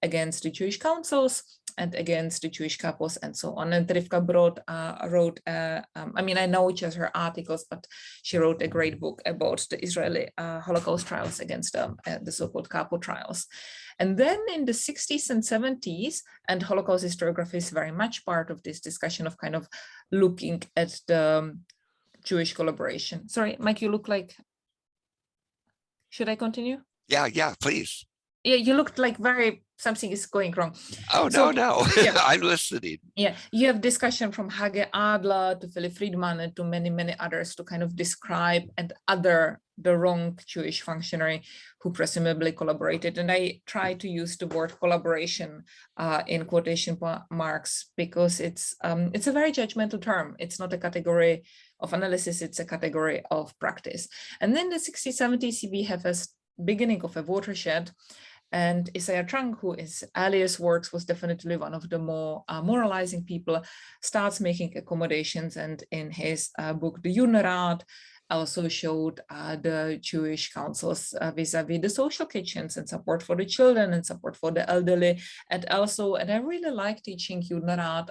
S2: against the Jewish councils and against the Jewish couples and so on. And Rivka wrote, I mean, I know just her articles, but she wrote a great book about the Israeli Holocaust trials against the so-called capo trials. And then in the 60s and 70s, and Holocaust historiography is very much part of this discussion of kind of looking at the Jewish collaboration. Sorry, Mike, you look like, should I continue?
S1: Yeah, please.
S2: Yeah, you looked like something is going wrong.
S1: Oh,
S2: So,
S1: no.
S2: Yeah.
S1: I'm listening.
S2: Yeah, you have discussion from Hage Adler to Philip Friedman and to many, many others to kind of describe and other the wrong Jewish functionary who presumably collaborated. And I try to use the word collaboration in quotation marks because it's a very judgmental term. It's not a category of analysis, it's a category of practice. And then the 60s, 70s, we have a beginning of a watershed. And Isaiah Chung, who in earliest works was definitely one of the more moralizing people, starts making accommodations. And in his book, The Judenrat, also showed the Jewish councils vis-a-vis the social kitchens and support for the children and support for the elderly. And also, and I really like teaching Judenrat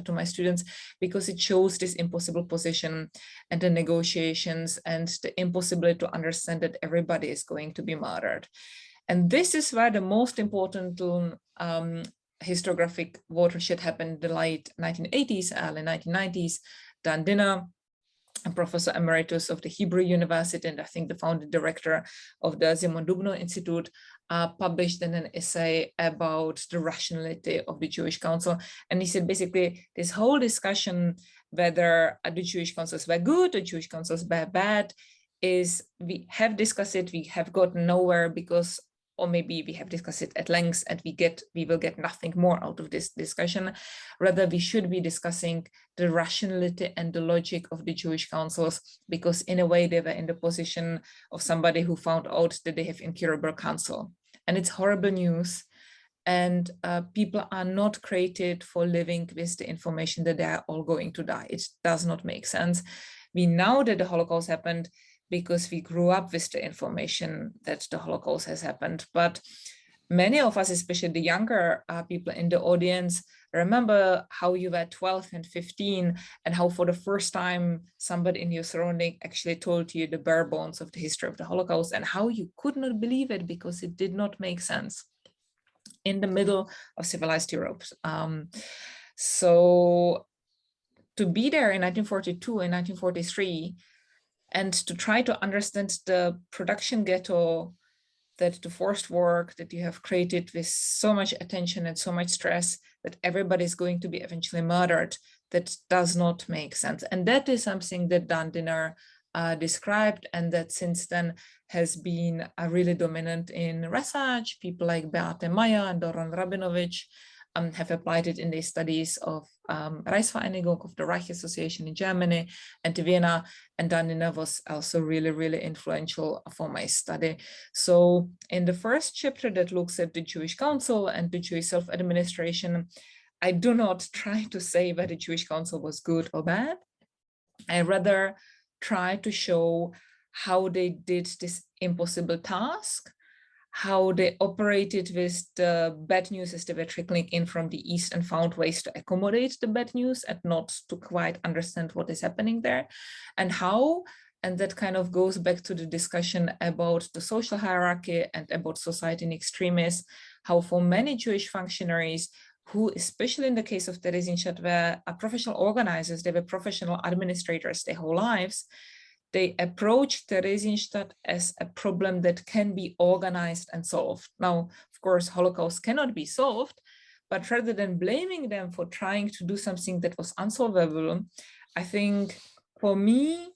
S2: to my students because it shows this impossible position and the negotiations and the impossibility to understand that everybody is going to be murdered. And this is where the most important historiographic watershed happened in the late 1980s, early 1990s. Dan Dinner, a professor emeritus of the Hebrew University, and I think the founding director of the Simon Dubno Institute, published an essay about the rationality of the Jewish Council. And he said basically this whole discussion whether the Jewish councils were good or Jewish councils were bad is we have discussed it, we have gotten nowhere because, or maybe we have discussed it at length and we will get nothing more out of this discussion. Rather, we should be discussing the rationality and the logic of the Jewish councils, because in a way they were in the position of somebody who found out that they have incurable counsel. And it's horrible news. And people are not created for living with the information that they are all going to die. It does not make sense. We know that the Holocaust happened because we grew up with the information that the Holocaust has happened. But many of us, especially the younger people in the audience, remember how you were 12 and 15 and how for the first time somebody in your surrounding actually told you the bare bones of the history of the Holocaust and how you could not believe it because it did not make sense in the middle of civilized Europe. So to be there in 1942 and 1943 and to try to understand the production ghetto, that the forced work that you have created with so much attention and so much stress that everybody is going to be eventually murdered, that does not make sense. And that is something that Dan Dinner described, and that since then has been really dominant in research. People like Beate Meyer and Doron Rabinovich have applied it in their studies of Reichsvereinigung, of the Reich Association in Germany and Vienna, and Dan Dinner was also really, really influential for my study. So in the first chapter that looks at the Jewish Council and the Jewish self-administration, I do not try to say whether the Jewish Council was good or bad. I rather try to show how they did this impossible task, how they operated with the bad news as they were trickling in from the East and found ways to accommodate the bad news and not to quite understand what is happening there, and how, and that kind of goes back to the discussion about the social hierarchy and about society in extremis, how for many Jewish functionaries who, especially in the case of Theresienstadt, were professional organizers, they were professional administrators their whole lives, they approached Theresienstadt as a problem that can be organized and solved. Now, of course, Holocaust cannot be solved, But rather than blaming them for trying to do something that was unsolvable, I think for me,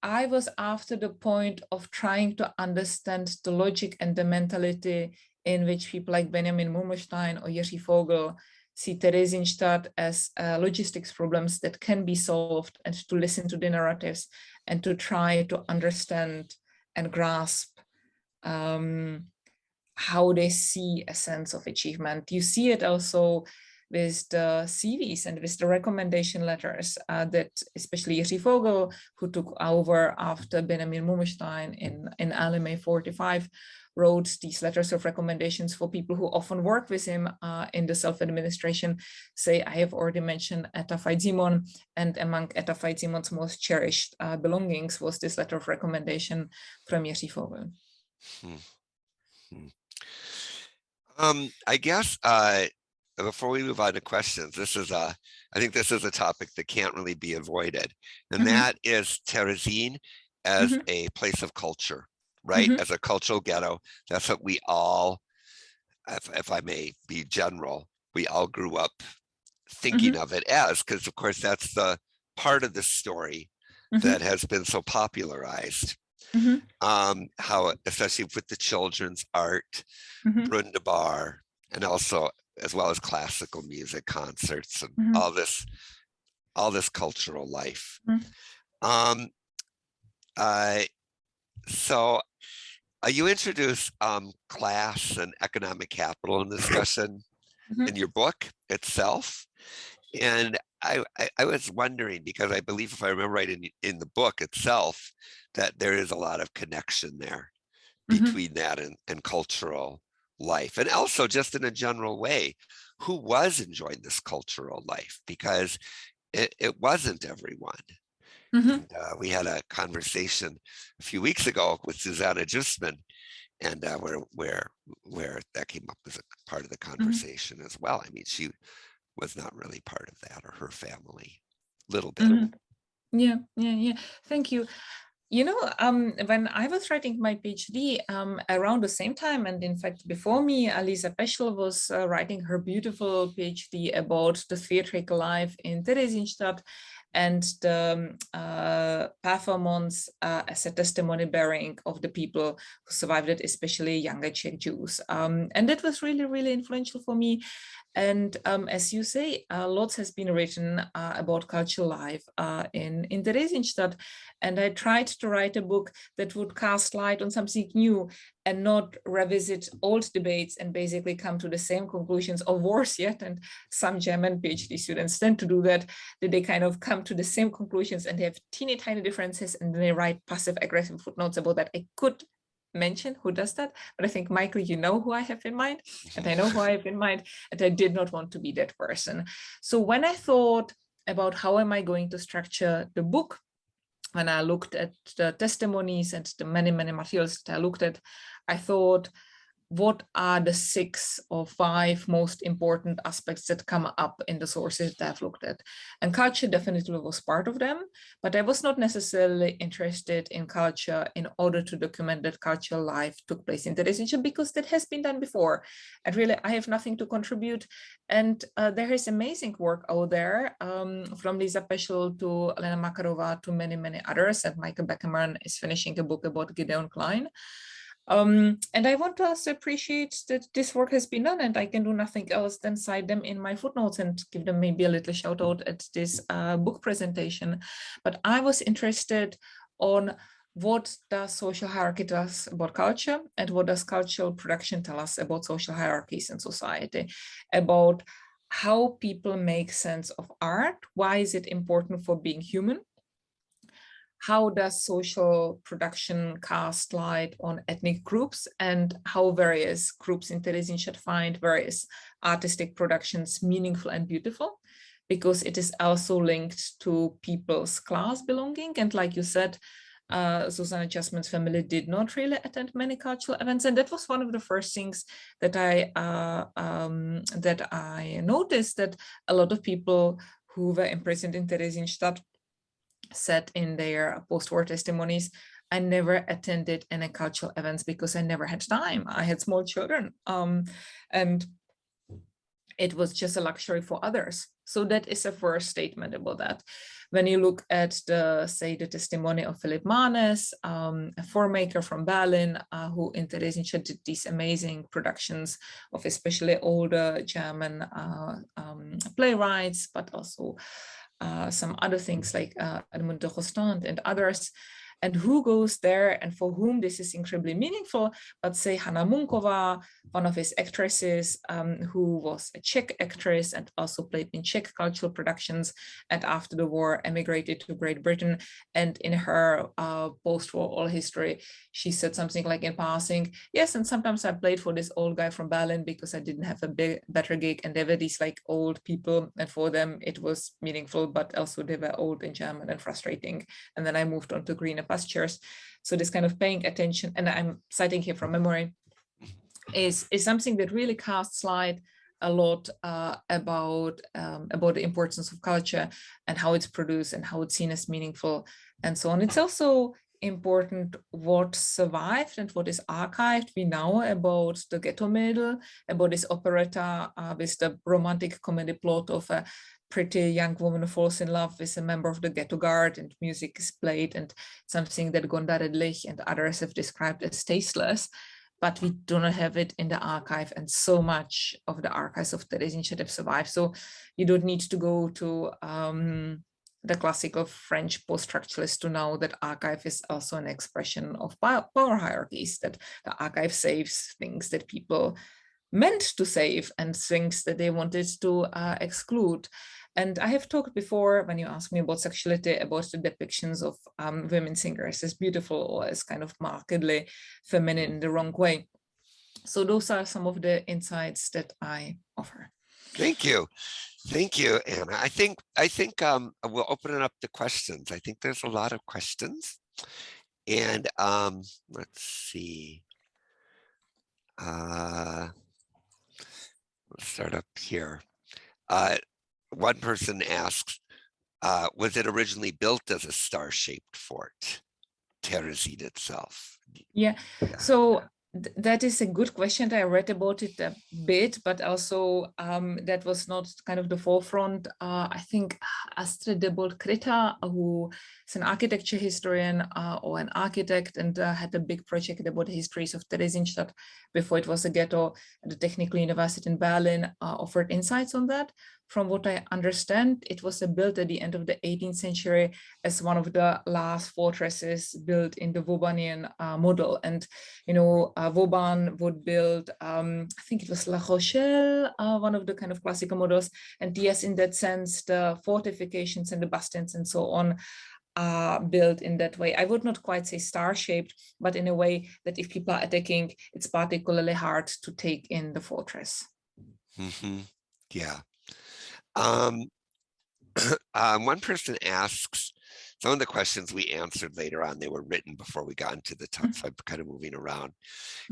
S2: I was after the point of trying to understand the logic and the mentality in which people like Benjamin Murmelstein or Jiří Vogel see Theresienstadt as logistics problems that can be solved, and to listen to the narratives and to try to understand and grasp how they see a sense of achievement. You see it also with the CVs and with the recommendation letters that especially Jiří Vogel, who took over after Benjamin Murmelstein in LMA 45, wrote these letters of recommendations for people who often work with him in the self-administration. Say, I have already mentioned Etta Veit-Simon, and among Etta Veit-Simon's most cherished belongings was this letter of recommendation from Jiří Vogel.
S1: I guess before we move on to questions, I think this is a topic that can't really be avoided, and that is Theresien as a place of culture, right? As a cultural ghetto. That's what we all, if I may be general, we all grew up thinking of it as, because of course that's the part of the story that has been so popularized. How, especially with the children's art, Brundabar, and also as well as classical music, concerts, and all this cultural life. So you introduce class and economic capital in discussion in your book itself. And I was wondering, because I believe, if I remember right, in the book itself, that there is a lot of connection there between that and cultural life. And also, just in a general way, who was enjoying this cultural life? Because it wasn't everyone. And, we had a conversation a few weeks ago with Susanna Justman, and where that came up as a part of the conversation as well. I mean, she was not really part of that, or her family, little bit.
S2: Yeah. Thank you. You know, when I was writing my PhD around the same time, and in fact before me, Lisa Peschel was writing her beautiful PhD about the theatrical life in Theresienstadt and the performance as a testimony bearing of the people who survived it, especially younger Czech Jews. And that was really, really influential for me. And as you say, lots has been written about cultural life in Theresienstadt. And I tried to write a book that would cast light on something new and not revisit old debates and basically come to the same conclusions, or worse yet, and some German PhD students tend to do that they kind of come to the same conclusions and they have teeny tiny differences, and then they write passive aggressive footnotes about that. I could mention who does that, but I think, Michael, you know who I have in mind, and I know who I have in mind, and I did not want to be that person. So when I thought about how am I going to structure the book, when I looked at the testimonies and the many materials that I looked at, I thought, what are the 6 or 5 most important aspects that come up in the sources that I've looked at? And culture definitely was part of them, but I was not necessarily interested in culture in order to document that cultural life took place in Theresienstadt, because that has been done before. And really, I have nothing to contribute. And there is amazing work out there, from Lisa Peschel to Elena Makarova to many others. And Michael Beckerman is finishing a book about Gideon Klein. And I want to also appreciate that this work has been done, and I can do nothing else than cite them in my footnotes and give them maybe a little shout out at this book presentation. But I was interested on what does social hierarchy tell us about culture, and what does cultural production tell us about social hierarchies in society, about how people make sense of art, why is it important for being human, how does social production cast light on ethnic groups, and how various groups in Theresienstadt find various artistic productions meaningful and beautiful, because it is also linked to people's class belonging. And like you said, Susanna Justman's family did not really attend many cultural events, and that was one of the first things that I noticed, that a lot of people who were imprisoned in Theresienstadt said in their post-war testimonies, I never attended any cultural events because I never had time. I had small children, and it was just a luxury for others. So that is a first statement about that. When you look at the, say, the testimony of Philipp Manes, a filmmaker from Berlin, who in Theresienstadt did these amazing productions of especially older German playwrights, but also some other things like Edmund de Rostand and others. And who goes there and for whom this is incredibly meaningful, but say Hanna Munkova, one of his actresses, who was a Czech actress and also played in Czech cultural productions, and after the war emigrated to Great Britain. And in her post-war oral history, she said something like in passing, yes, and sometimes I played for this old guy from Berlin because I didn't have a better gig, and they were these like old people, and for them it was meaningful, but also they were old in German and frustrating. And then I moved on to greener pastures. So this kind of paying attention, and I'm citing here from memory, is something that really casts light a lot about the importance of culture and how it's produced and how it's seen as meaningful and so on. It's also important what survived and what is archived. We know about the Ghetto Mädel, about this operetta with the romantic comedy plot of a pretty young woman who falls in love with a member of the ghetto guard, and music is played, and something that Gonda Redlich and others have described as tasteless, but we do not have it in the archive, and so much of the archives of Theresienstadt have survived. So you don't need to go to the classical French post-structuralists to know that archive is also an expression of power hierarchies, that the archive saves things that people meant to save and things that they wanted to exclude. And I have talked before, when you asked me about sexuality, about the depictions of women singers as beautiful or as kind of markedly feminine in the wrong way. So those are some of the insights that I offer.
S1: Thank you. Thank you, Anna. I think we'll open it up to questions. I think there's a lot of questions. And let's see. Let's start up here. One person asks, was it originally built as a star-shaped fort, Theresien itself?
S2: Yeah, so that is a good question. I read about it a bit, but also that was not kind of the forefront. I think Astrid de Bolt-Krita, who is an architecture historian or an architect, and had a big project about the histories of Theresienstadt before it was a ghetto at the Technical University in Berlin, offered insights on that. From what I understand, it was built at the end of the 18th century as one of the last fortresses built in the Vaubanian model. And, you know, Vauban would build, I think it was La Rochelle, one of the kind of classical models. And yes, in that sense, the fortifications and the bastions and so on are built in that way. I would not quite say star-shaped, but in a way that if people are attacking, it's particularly hard to take in the fortress.
S1: Mm-hmm. Yeah. One person asks, some of the questions we answered later on, they were written before we got into the top, so I'm kind of moving around.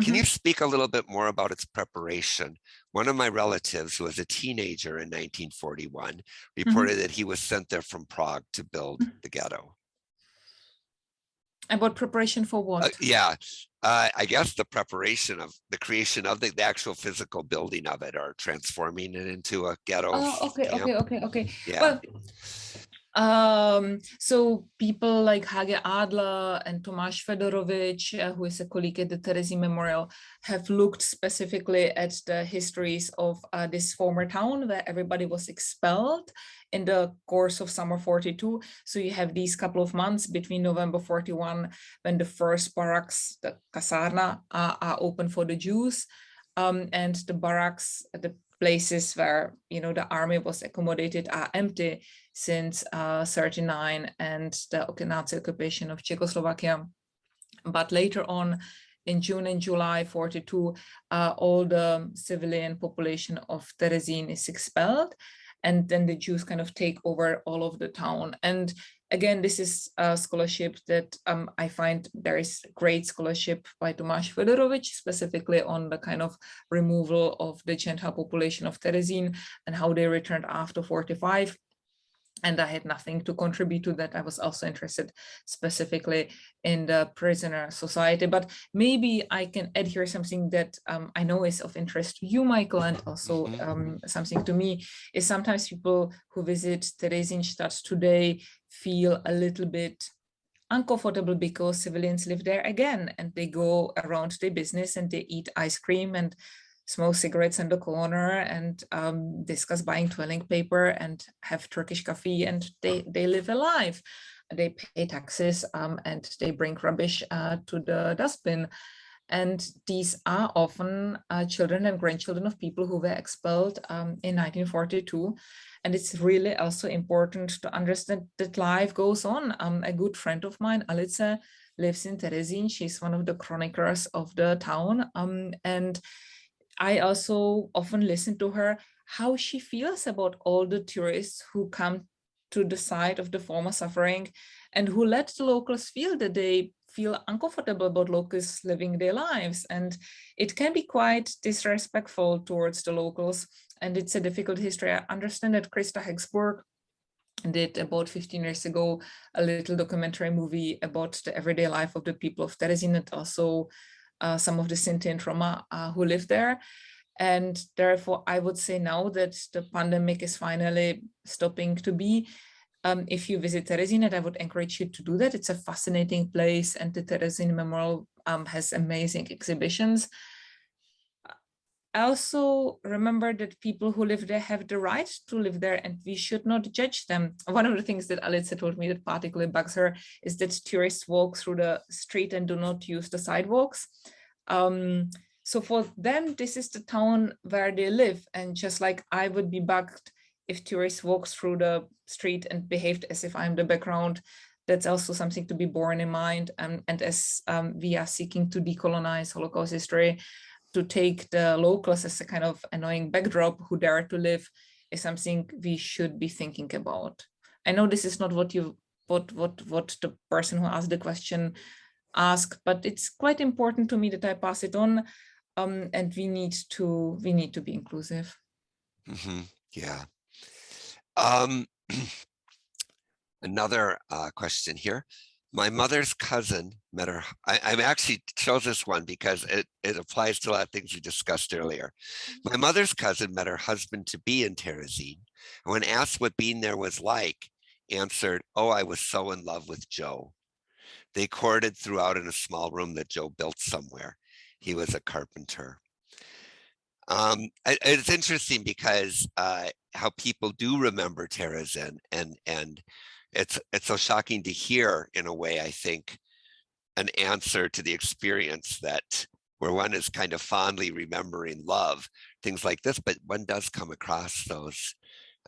S1: Can you speak a little bit more about its preparation? One of my relatives, who was a teenager in 1941, reported that he was sent there from Prague to build the ghetto.
S2: About preparation for what?
S1: I guess the preparation of the creation of the actual physical building of it, or transforming it into a ghetto.
S2: Oh, okay,
S1: camp.
S2: okay.
S1: Yeah.
S2: Well, so people like Hage Adler and Tomáš Fedorovich, who is a colleague at the Theresian Memorial, have looked specifically at the histories of this former town where everybody was expelled in the course of summer 42. So you have these couple of months between November 41, when the first barracks, the kasarna, are open for the Jews, and the barracks, the places where, you know, the army was accommodated, are empty since 39 and the Nazi occupation of Czechoslovakia. But later on, in June and July 42, all the civilian population of Theresien is expelled, and then the Jews kind of take over all of the town. And again, this is a scholarship that I find there is great scholarship by Tomáš Fedorovich, specifically on the kind of removal of the Gentile population of Theresien and how they returned after 45. and I had nothing to contribute to that. I was also interested specifically in the prisoner society, but maybe I can add here something that I know is of interest to you, Michael, and also something to me, is sometimes people who visit Theresienstadt today feel a little bit uncomfortable because civilians live there again, and they go around their business and they eat ice cream and smoke cigarettes in the corner and discuss buying toilet paper and have Turkish coffee, and they live a life. They pay taxes and they bring rubbish to the dustbin. And these are often children and grandchildren of people who were expelled in 1942. And it's really also important to understand that life goes on. A good friend of mine, Alice, lives in Terezin. She's one of the chroniclers of the town. And I also often listen to her, how she feels about all the tourists who come to the site of the former suffering and who let the locals feel that they feel uncomfortable about locals living their lives. And it can be quite disrespectful towards the locals. And it's a difficult history. I understand that Krista Hexburg did about 15 years ago a little documentary movie about the everyday life of the people of Terezin, and also some of the Sinti and Roma who live there. And therefore, I would say now that the pandemic is finally stopping to be, if you visit Terezin, I would encourage you to do that. It's a fascinating place, and the Terezin Memorial has amazing exhibitions. I also remember that people who live there have the right to live there, and we should not judge them. One of the things that Alice told me that particularly bugs her is that tourists walk through the street and do not use the sidewalks. So for them, this is the town where they live. And just like I would be bugged if tourists walk through the street and behaved as if I'm the background, that's also something to be borne in mind. And as we are seeking to decolonize Holocaust history, to take the locals as a kind of annoying backdrop who dare to live is something we should be thinking about. I know this is not what the person who asked the question asked, but it's quite important to me that I pass it on, and we need to be inclusive.
S1: Yeah. Another question here. My mother's cousin met her. I actually chose this one because it applies to a lot of things we discussed earlier. My mother's cousin met her husband-to-be in Terezin, and when asked what being there was like, answered, "Oh, I was so in love with Joe. They courted throughout in a small room that Joe built somewhere. He was a carpenter." It's interesting because how people do remember Terezin, and it's so shocking to hear, in a way, I think, an answer to the experience that where one is kind of fondly remembering love, things like this, but one does come across those.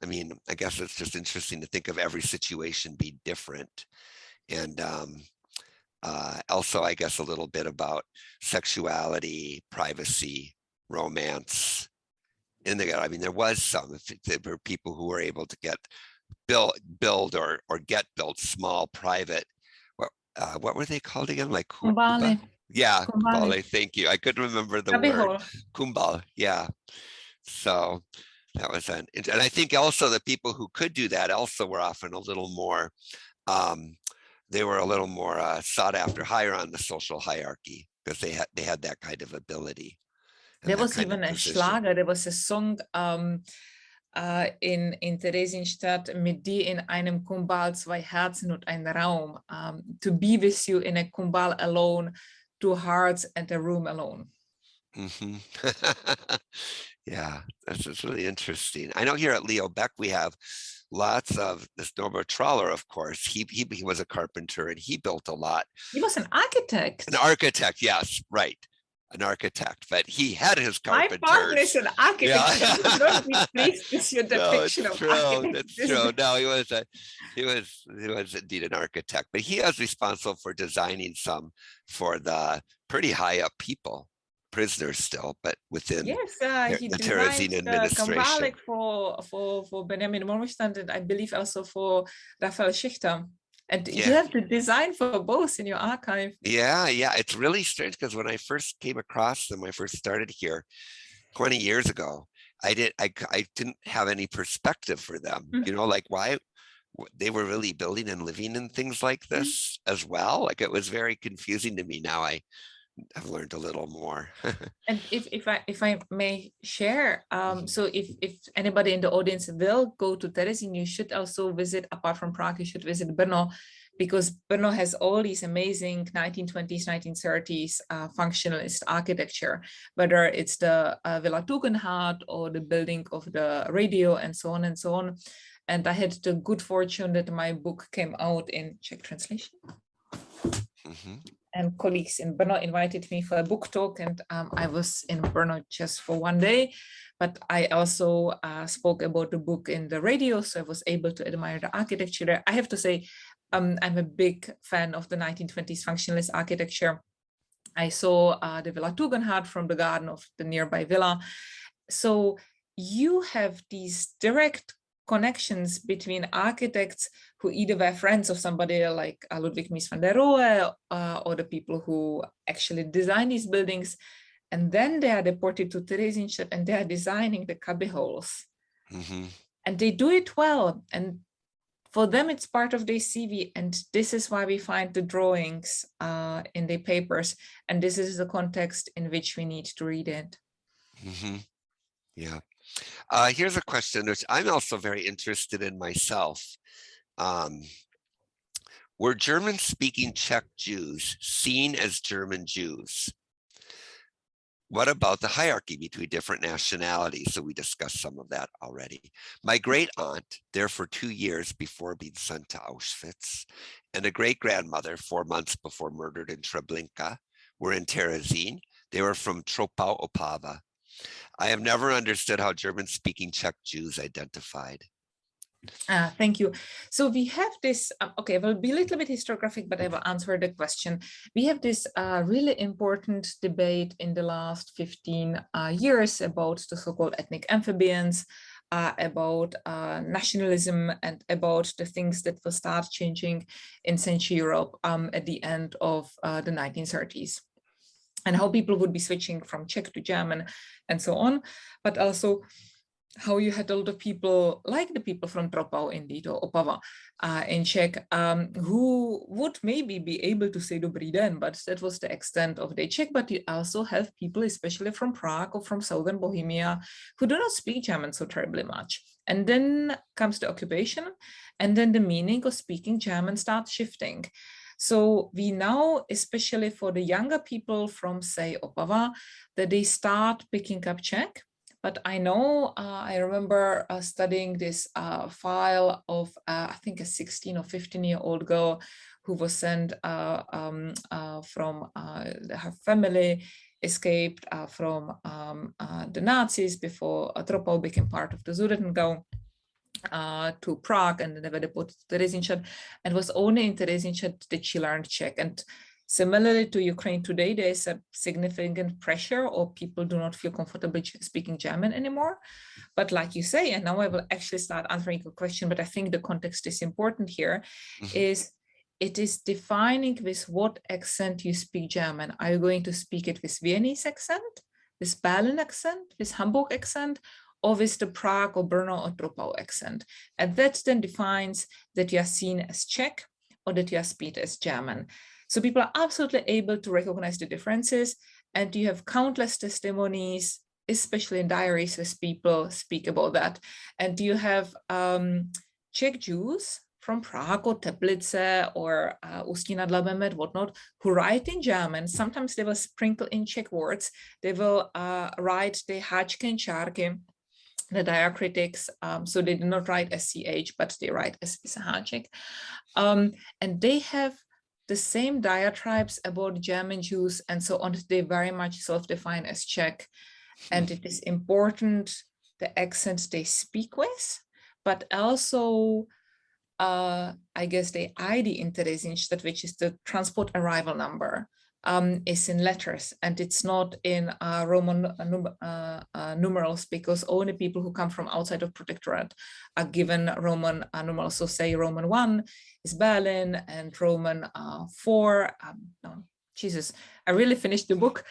S1: I mean, I guess it's just interesting to think of every situation being different. And also, I guess, a little bit about sexuality, privacy, romance. I mean, there was some, if there were people who were able to build or get built small private, what were they called again? Like
S2: Kumbale.
S1: Yeah, kumbale. Thank you. I couldn't remember the word. Kumbal. Yeah. So that was and I think also the people who could do that also were often a little more, they were a little more sought after, higher on the social hierarchy, because they had that kind of ability.
S2: There was even a Schlager. There was a song in Theresienstadt, mit dir in einem Kumbal, zwei Herzen und ein Raum. To be with you in a Kumbal alone, two hearts and a room alone.
S1: Yeah, that's really interesting. I know here at Leo Beck we have lots of this. Norbert Trawler, of course, he was a carpenter and he built a lot.
S2: He was an architect.
S1: An architect, yes, right. An architect, but he had his carpenters.
S2: My partner is an architect. Yeah. Don't be pleased with your depiction of architect.
S1: That's true. No, he was indeed an architect, but he was responsible for designing some for the pretty high up people, prisoners still, but within
S2: he
S1: the Terezin administration.
S2: For Benjamin Morgenstern, and I believe also for Raphael Schichter. And you have to design for both in your archive.
S1: Yeah, it's really strange, because when I first came across them, I first started here 20 years ago, I didn't have any perspective for them. You know, like why they were really building and living in things like this as well. Like it was very confusing to me. Now I've learned a little more.
S2: And if I may share, so if anybody in the audience will go to Terezín, you should also visit, apart from Prague, you should visit Brno, because Brno has all these amazing 1920s, 1930s functionalist architecture, whether it's the Villa Tugendhat or the building of the radio and so on and so on. And I had the good fortune that my book came out in Czech translation. And colleagues in Brno invited me for a book talk, and I was in Brno just for one day, but I also spoke about the book in the radio, so I was able to admire the architecture there. I have to say, I'm a big fan of the 1920s functionalist architecture. I saw the Villa Tugendhat from the garden of the nearby villa. So you have these direct connections between architects who either were friends of somebody like Ludwig Mies van der Rohe or the people who actually design these buildings, and then they are deported to Theresienstadt and they are designing the cubby holes. And they do it well, and for them it's part of their CV, and this is why we find the drawings in the papers, and this is the context in which we need to read it.
S1: Yeah. Here's a question which I'm also very interested in myself. Were German-speaking Czech Jews seen as German Jews? What about the hierarchy between different nationalities? So we discussed some of that already. My great aunt, there for 2 years before being sent to Auschwitz, and a great grandmother 4 months before murdered in Treblinka, were in Terezín. They were from Tropau Opava. I have never understood how German-speaking Czech Jews identified.
S2: Thank you. So we have this, okay, will be a little bit historiographic, but I will answer the question. We have this really important debate in the last 15 years about the so-called ethnic amphibians, about nationalism, and about the things that will start changing in Central Europe at the end of the 1930s. And how people would be switching from Czech to German and so on, but also how you had a lot of people, like the people from Tropau indeed, or Opava in Czech, who would maybe be able to say Dobrý den, but that was the extent of their Czech. But you also have people, especially from Prague or from Southern Bohemia, who do not speak German so terribly much. And then comes the occupation, and then the meaning of speaking German starts shifting. So we know, especially for the younger people from, say, Opava, that they start picking up Czech. But I know, I remember studying this file of, I think, a 16 or 15-year-old girl who was sent from her family, escaped from the Nazis before Tropau became part of the Sudetengau, to Prague, and then they were deported to Theresienstadt, and it was only in Theresienstadt that she learned Czech. And similarly to Ukraine today, there's a significant pressure, or people do not feel comfortable speaking German anymore. But like you say, and now I will actually start answering your question, but I think the context is important here, is it is defining with what accent you speak German. Are you going to speak it with Viennese accent, with Berlin accent, with Hamburg accent, or with the Prague or Brno or Tropau accent? And that then defines that you are seen as Czech or that you are speak as German. So people are absolutely able to recognize the differences, and you have countless testimonies, especially in diaries, as people speak about that. And you have Czech Jews from Prague or Teplice or Ústí nad Labem, whatnot, who write in German. Sometimes they will sprinkle in Czech words. They will write the háčky and čárky, the diacritics, so they do not write SCH, but they write as háček. And they have the same diatribes about German Jews and so on. They very much self-define as Czech. And it is important the accent they speak with, but also, I guess, the ID in Theresienstadt, which is the transport arrival number, is in letters, and it's not in Roman numerals, because only people who come from outside of protectorate are given Roman numerals. So say Roman 1 is Berlin, and Roman 4, no, Jesus, I really finished the book.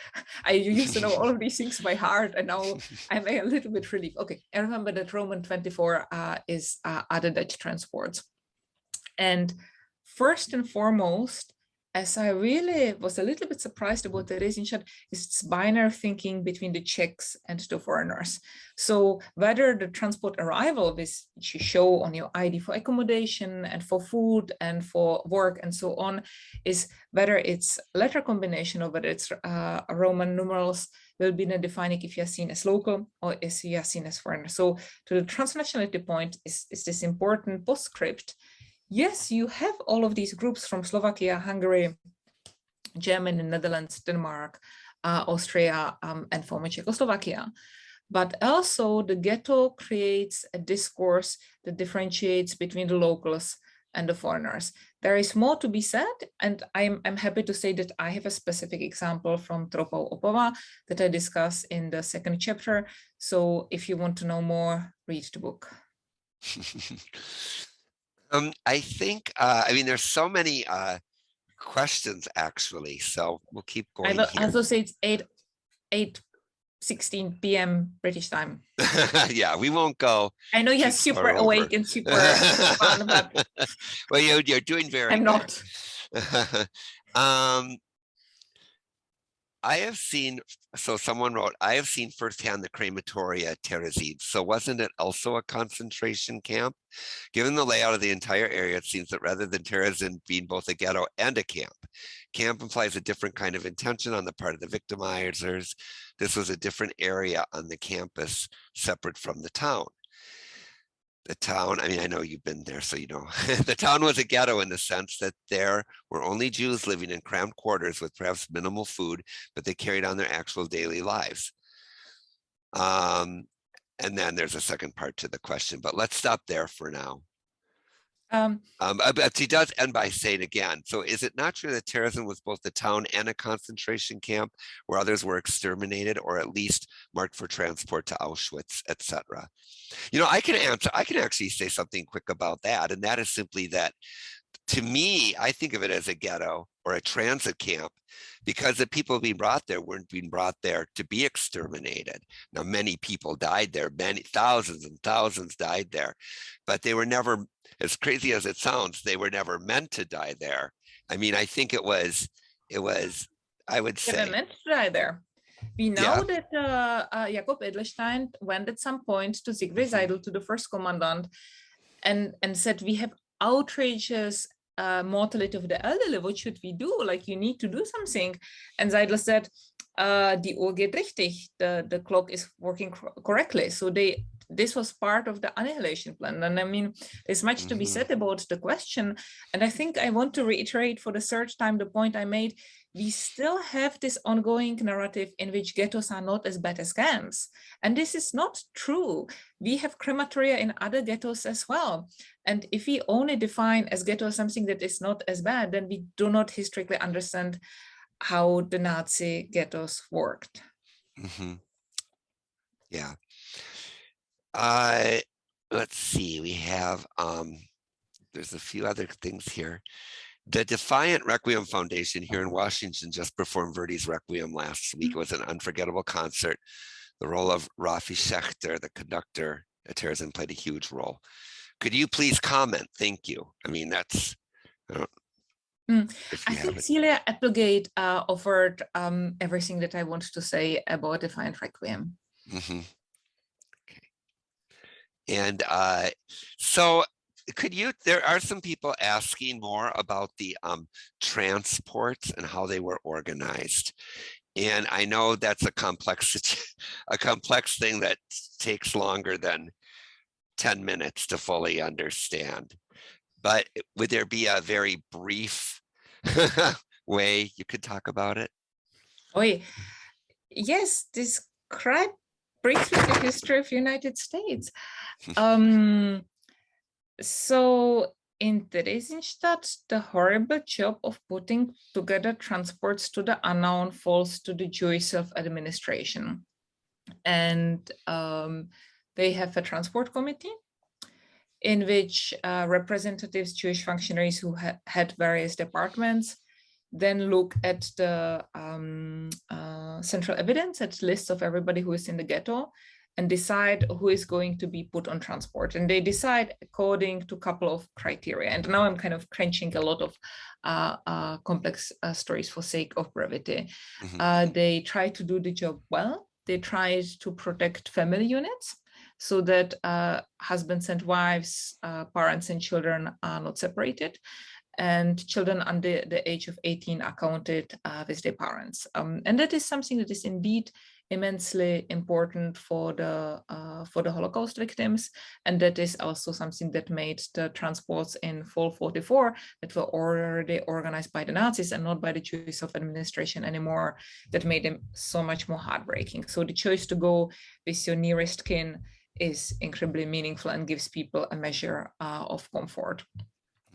S2: I used to know all of these things by heart, and now I'm a little bit relieved. Okay, I remember that Roman 24 is other Dutch transports. And first and foremost, as I really was a little bit surprised about Theresienstadt, is its binary thinking between the Czechs and the foreigners. So whether the transport arrival, which you show on your ID for accommodation and for food and for work and so on, is whether it's letter combination or whether it's Roman numerals, will be then defining if you are seen as local or if you are seen as foreigner. So to the transnationality point is this important postscript. Yes, you have all of these groups from Slovakia, Hungary, Germany, Netherlands, Denmark, Austria, and former Czechoslovakia. But also the ghetto creates a discourse that differentiates between the locals and the foreigners. There is more to be said, and I'm happy to say that I have a specific example from Tropou Opava that I discuss in the second chapter. So if you want to know more, read the book.
S1: I think, I mean, there's so many questions actually, so we'll keep going.
S2: I will also say it's 8:16 p.m. British time.
S1: Yeah, we won't go.
S2: I know you're super awake and super fun, but
S1: well, you're doing very
S2: I'm
S1: good.
S2: not.
S1: I have seen, so someone wrote, I have seen firsthand the crematoria at Terezin. So wasn't it also a concentration camp? Given the layout of the entire area, it seems that rather than Terezin being both a ghetto and a camp implies a different kind of intention on the part of the victimizers. This was a different area on the campus separate from the town. The town, I mean, I know you've been there, so you know, the town was a ghetto in the sense that there were only Jews living in cramped quarters with perhaps minimal food, but they carried on their actual daily lives. And then there's a second part to the question, but let's stop there for now. But he does end by saying again, so is it not true that Terezin was both a town and a concentration camp where others were exterminated or at least marked for transport to Auschwitz, etc.? You know, I can actually say something quick about that. And that is simply that, to me, I think of it as a ghetto or a transit camp because the people being brought there weren't being brought there to be exterminated. Now, many people died there, many thousands and thousands died there, but they were never, as crazy as it sounds, they were never meant to die there. I mean, I think it was, I would say.
S2: They were meant to die there. We know that Jakob Edelstein went at some point to Siegfried Seidel, to the first commandant, and said, we have outrageous mortality of the elderly. What should we do? Like, you need to do something. And Seidel said, die Uhr geht richtig. The clock is working correctly. So this was part of the annihilation plan. And I mean, there's much to be said about the question. And I think I want to reiterate for the third time the point I made. We still have this ongoing narrative in which ghettos are not as bad as camps. And this is not true. We have crematoria in other ghettos as well. And if we only define as ghetto something that is not as bad, then we do not historically understand how the Nazi ghettos worked.
S1: Yeah. Let's see, we have, there's a few other things here. The Defiant Requiem Foundation here in Washington just performed Verdi's Requiem last week. It was an unforgettable concert. The role of Rafi Schechter, the conductor at Terezin, played a huge role. Could you please comment? Thank you. I mean, that's,
S2: I think Celia Applegate offered everything that I wanted to say about Defiant Requiem.
S1: Okay. And so could you, there are some people asking more about the transports and how they were organized. And I know that's a complex thing that takes longer than 10 minutes to fully understand. But would there be a very brief way you could talk about it?
S2: Oh, yes, describe briefly the history of the United States. So in Theresienstadt, the horrible job of putting together transports to the unknown falls to the Jewish self-administration. And they have a transport committee in which representatives, Jewish functionaries who had various departments, then look at the central evidence, at lists of everybody who is in the ghetto, and decide who is going to be put on transport. And they decide according to a couple of criteria. And now I'm kind of crunching a lot of complex stories for sake of brevity. They try to do the job well. They try to protect family units so that husbands and wives, parents and children are not separated, and children under the age of 18 are counted with their parents. And that is something that is indeed immensely important for the Holocaust victims, and that is also something that made the transports in Fall 44 that were already organized by the Nazis and not by the Jewish self-administration anymore, that made them so much more heartbreaking. So the choice to go with your nearest kin is incredibly meaningful and gives people a measure of comfort.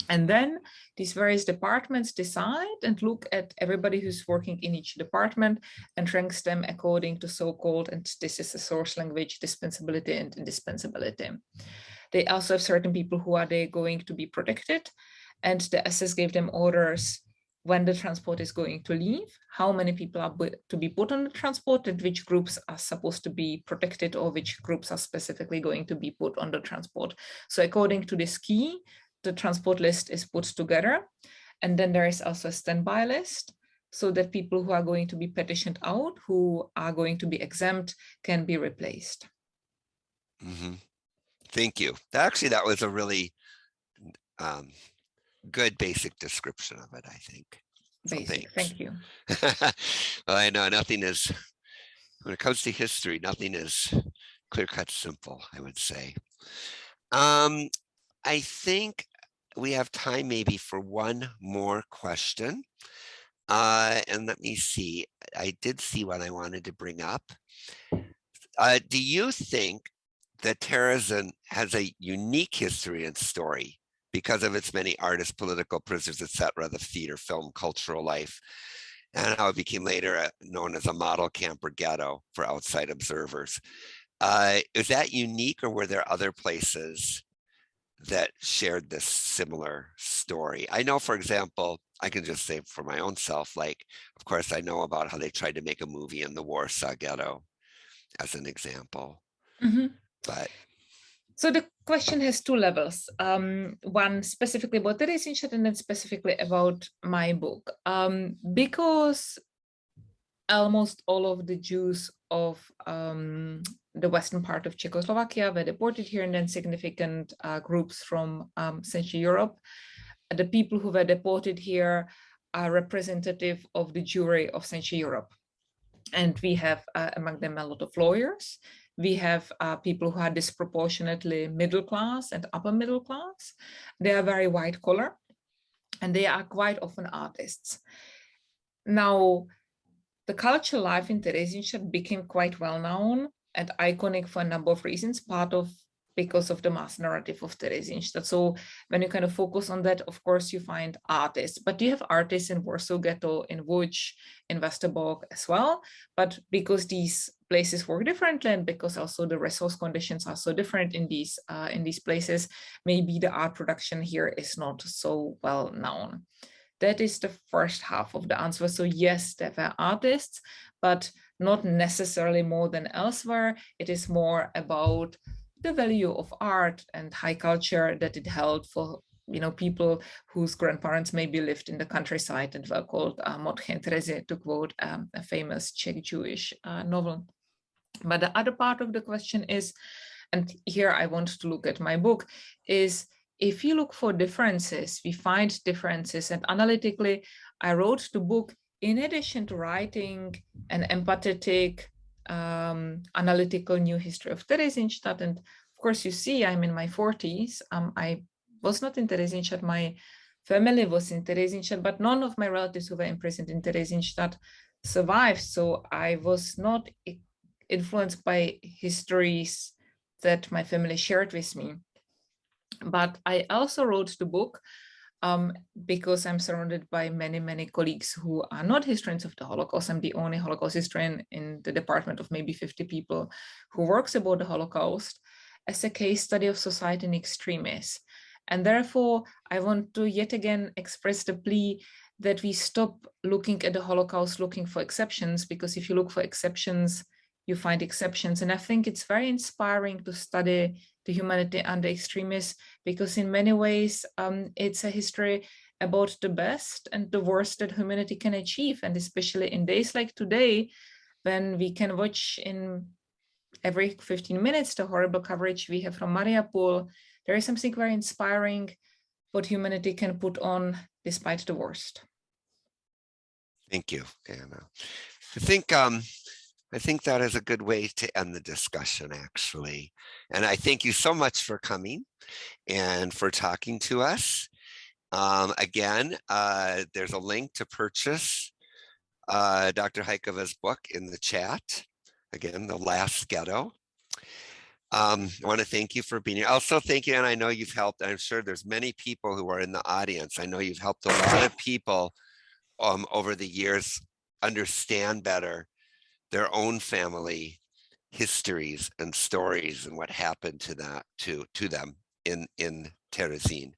S2: And then these various departments decide and look at everybody who's working in each department and ranks them according to so-called, and this is the source language, dispensability and indispensability. They also have certain people who are they going to be protected, and the SS gave them orders when the transport is going to leave, how many people are to be put on the transport, and which groups are supposed to be protected or which groups are specifically going to be put on the transport. So according to this key, the transport list is put together. And then there is also a standby list so that people who are going to be petitioned out, who are going to be exempt, can be replaced.
S1: Thank you. Actually, that was a really good basic description of it, I think.
S2: Basic, thank you.
S1: Well, I know nothing is, when it comes to history, nothing is clear-cut simple, I would say. I think we have time maybe for one more question. And let me see, I did see what I wanted to bring up. Do you think that Terezin has a unique history and story because of its many artists, political prisoners, etc., the theater, film, cultural life, and how it became later known as a model camp or ghetto for outside observers? Is that unique, or were there other places that shared this similar story? I know, for example, I can just say for my own self, like, of course, I know about how they tried to make a movie in the Warsaw Ghetto as an example. But
S2: so the question has two levels. One specifically about Theresienstadt and then specifically about my book. Because almost all of the Jews of the western part of Czechoslovakia were deported here, and then significant groups from Central Europe. The people who were deported here are representative of the Jewry of Central Europe. And we have among them a lot of lawyers. We have people who are disproportionately middle class and upper middle class. They are very white collar, and they are quite often artists. Now, the cultural life in Theresienstadt became quite well known and iconic for a number of reasons, part of because of the mass narrative of Theresienstadt. So when you kind of focus on that, of course, you find artists, but you have artists in Warsaw Ghetto, in Łódź, in Westerbork as well. But because these places work differently, and because also the resource conditions are so different in these places, maybe the art production here is not so well known. That is the first half of the answer. So yes, there were artists, but not necessarily more than elsewhere. It is more about the value of art and high culture that it held for people whose grandparents maybe lived in the countryside and were called Motche and Terezie, to quote a famous Czech Jewish novel. But the other part of the question is, and here I want to look at my book, is if you look for differences, we find differences. And analytically, I wrote the book in addition to writing an empathetic, analytical new history of Theresienstadt. And of course, you see, I'm in my 40s. I was not in Theresienstadt. My family was in Theresienstadt, but none of my relatives who were imprisoned in Theresienstadt survived. So I was not influenced by histories that my family shared with me. But I also wrote the book because I'm surrounded by many, many colleagues who are not historians of the Holocaust. I'm the only Holocaust historian in the department of maybe 50 people who works about the Holocaust as a case study of society in extremis. And therefore, I want to yet again express the plea that we stop looking at the Holocaust looking for exceptions, because if you look for exceptions, you find exceptions. And I think it's very inspiring to study the humanity under extremism, because in many ways, it's a history about the best and the worst that humanity can achieve. And especially in days like today, when we can watch in every 15 minutes the horrible coverage we have from Mariupol, there is something very inspiring what humanity can put on despite the worst.
S1: Thank you, Anna. I think that is a good way to end the discussion, actually. And I thank you so much for coming and for talking to us. Again, there's a link to purchase Dr. Hájková's book in the chat. Again, The Last Ghetto. I want to thank you for being here. Also, thank you, and I know you've helped. I'm sure there's many people who are in the audience. I know you've helped a lot of people over the years understand better their own family histories and stories and what happened to them in Terezin.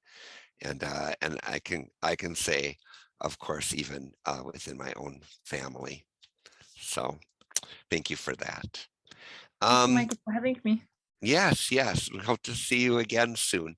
S1: And I can say, of course, even within my own family. So thank you for that.
S2: Thank you, Michael, for having me.
S1: Yes, we hope to see you again soon.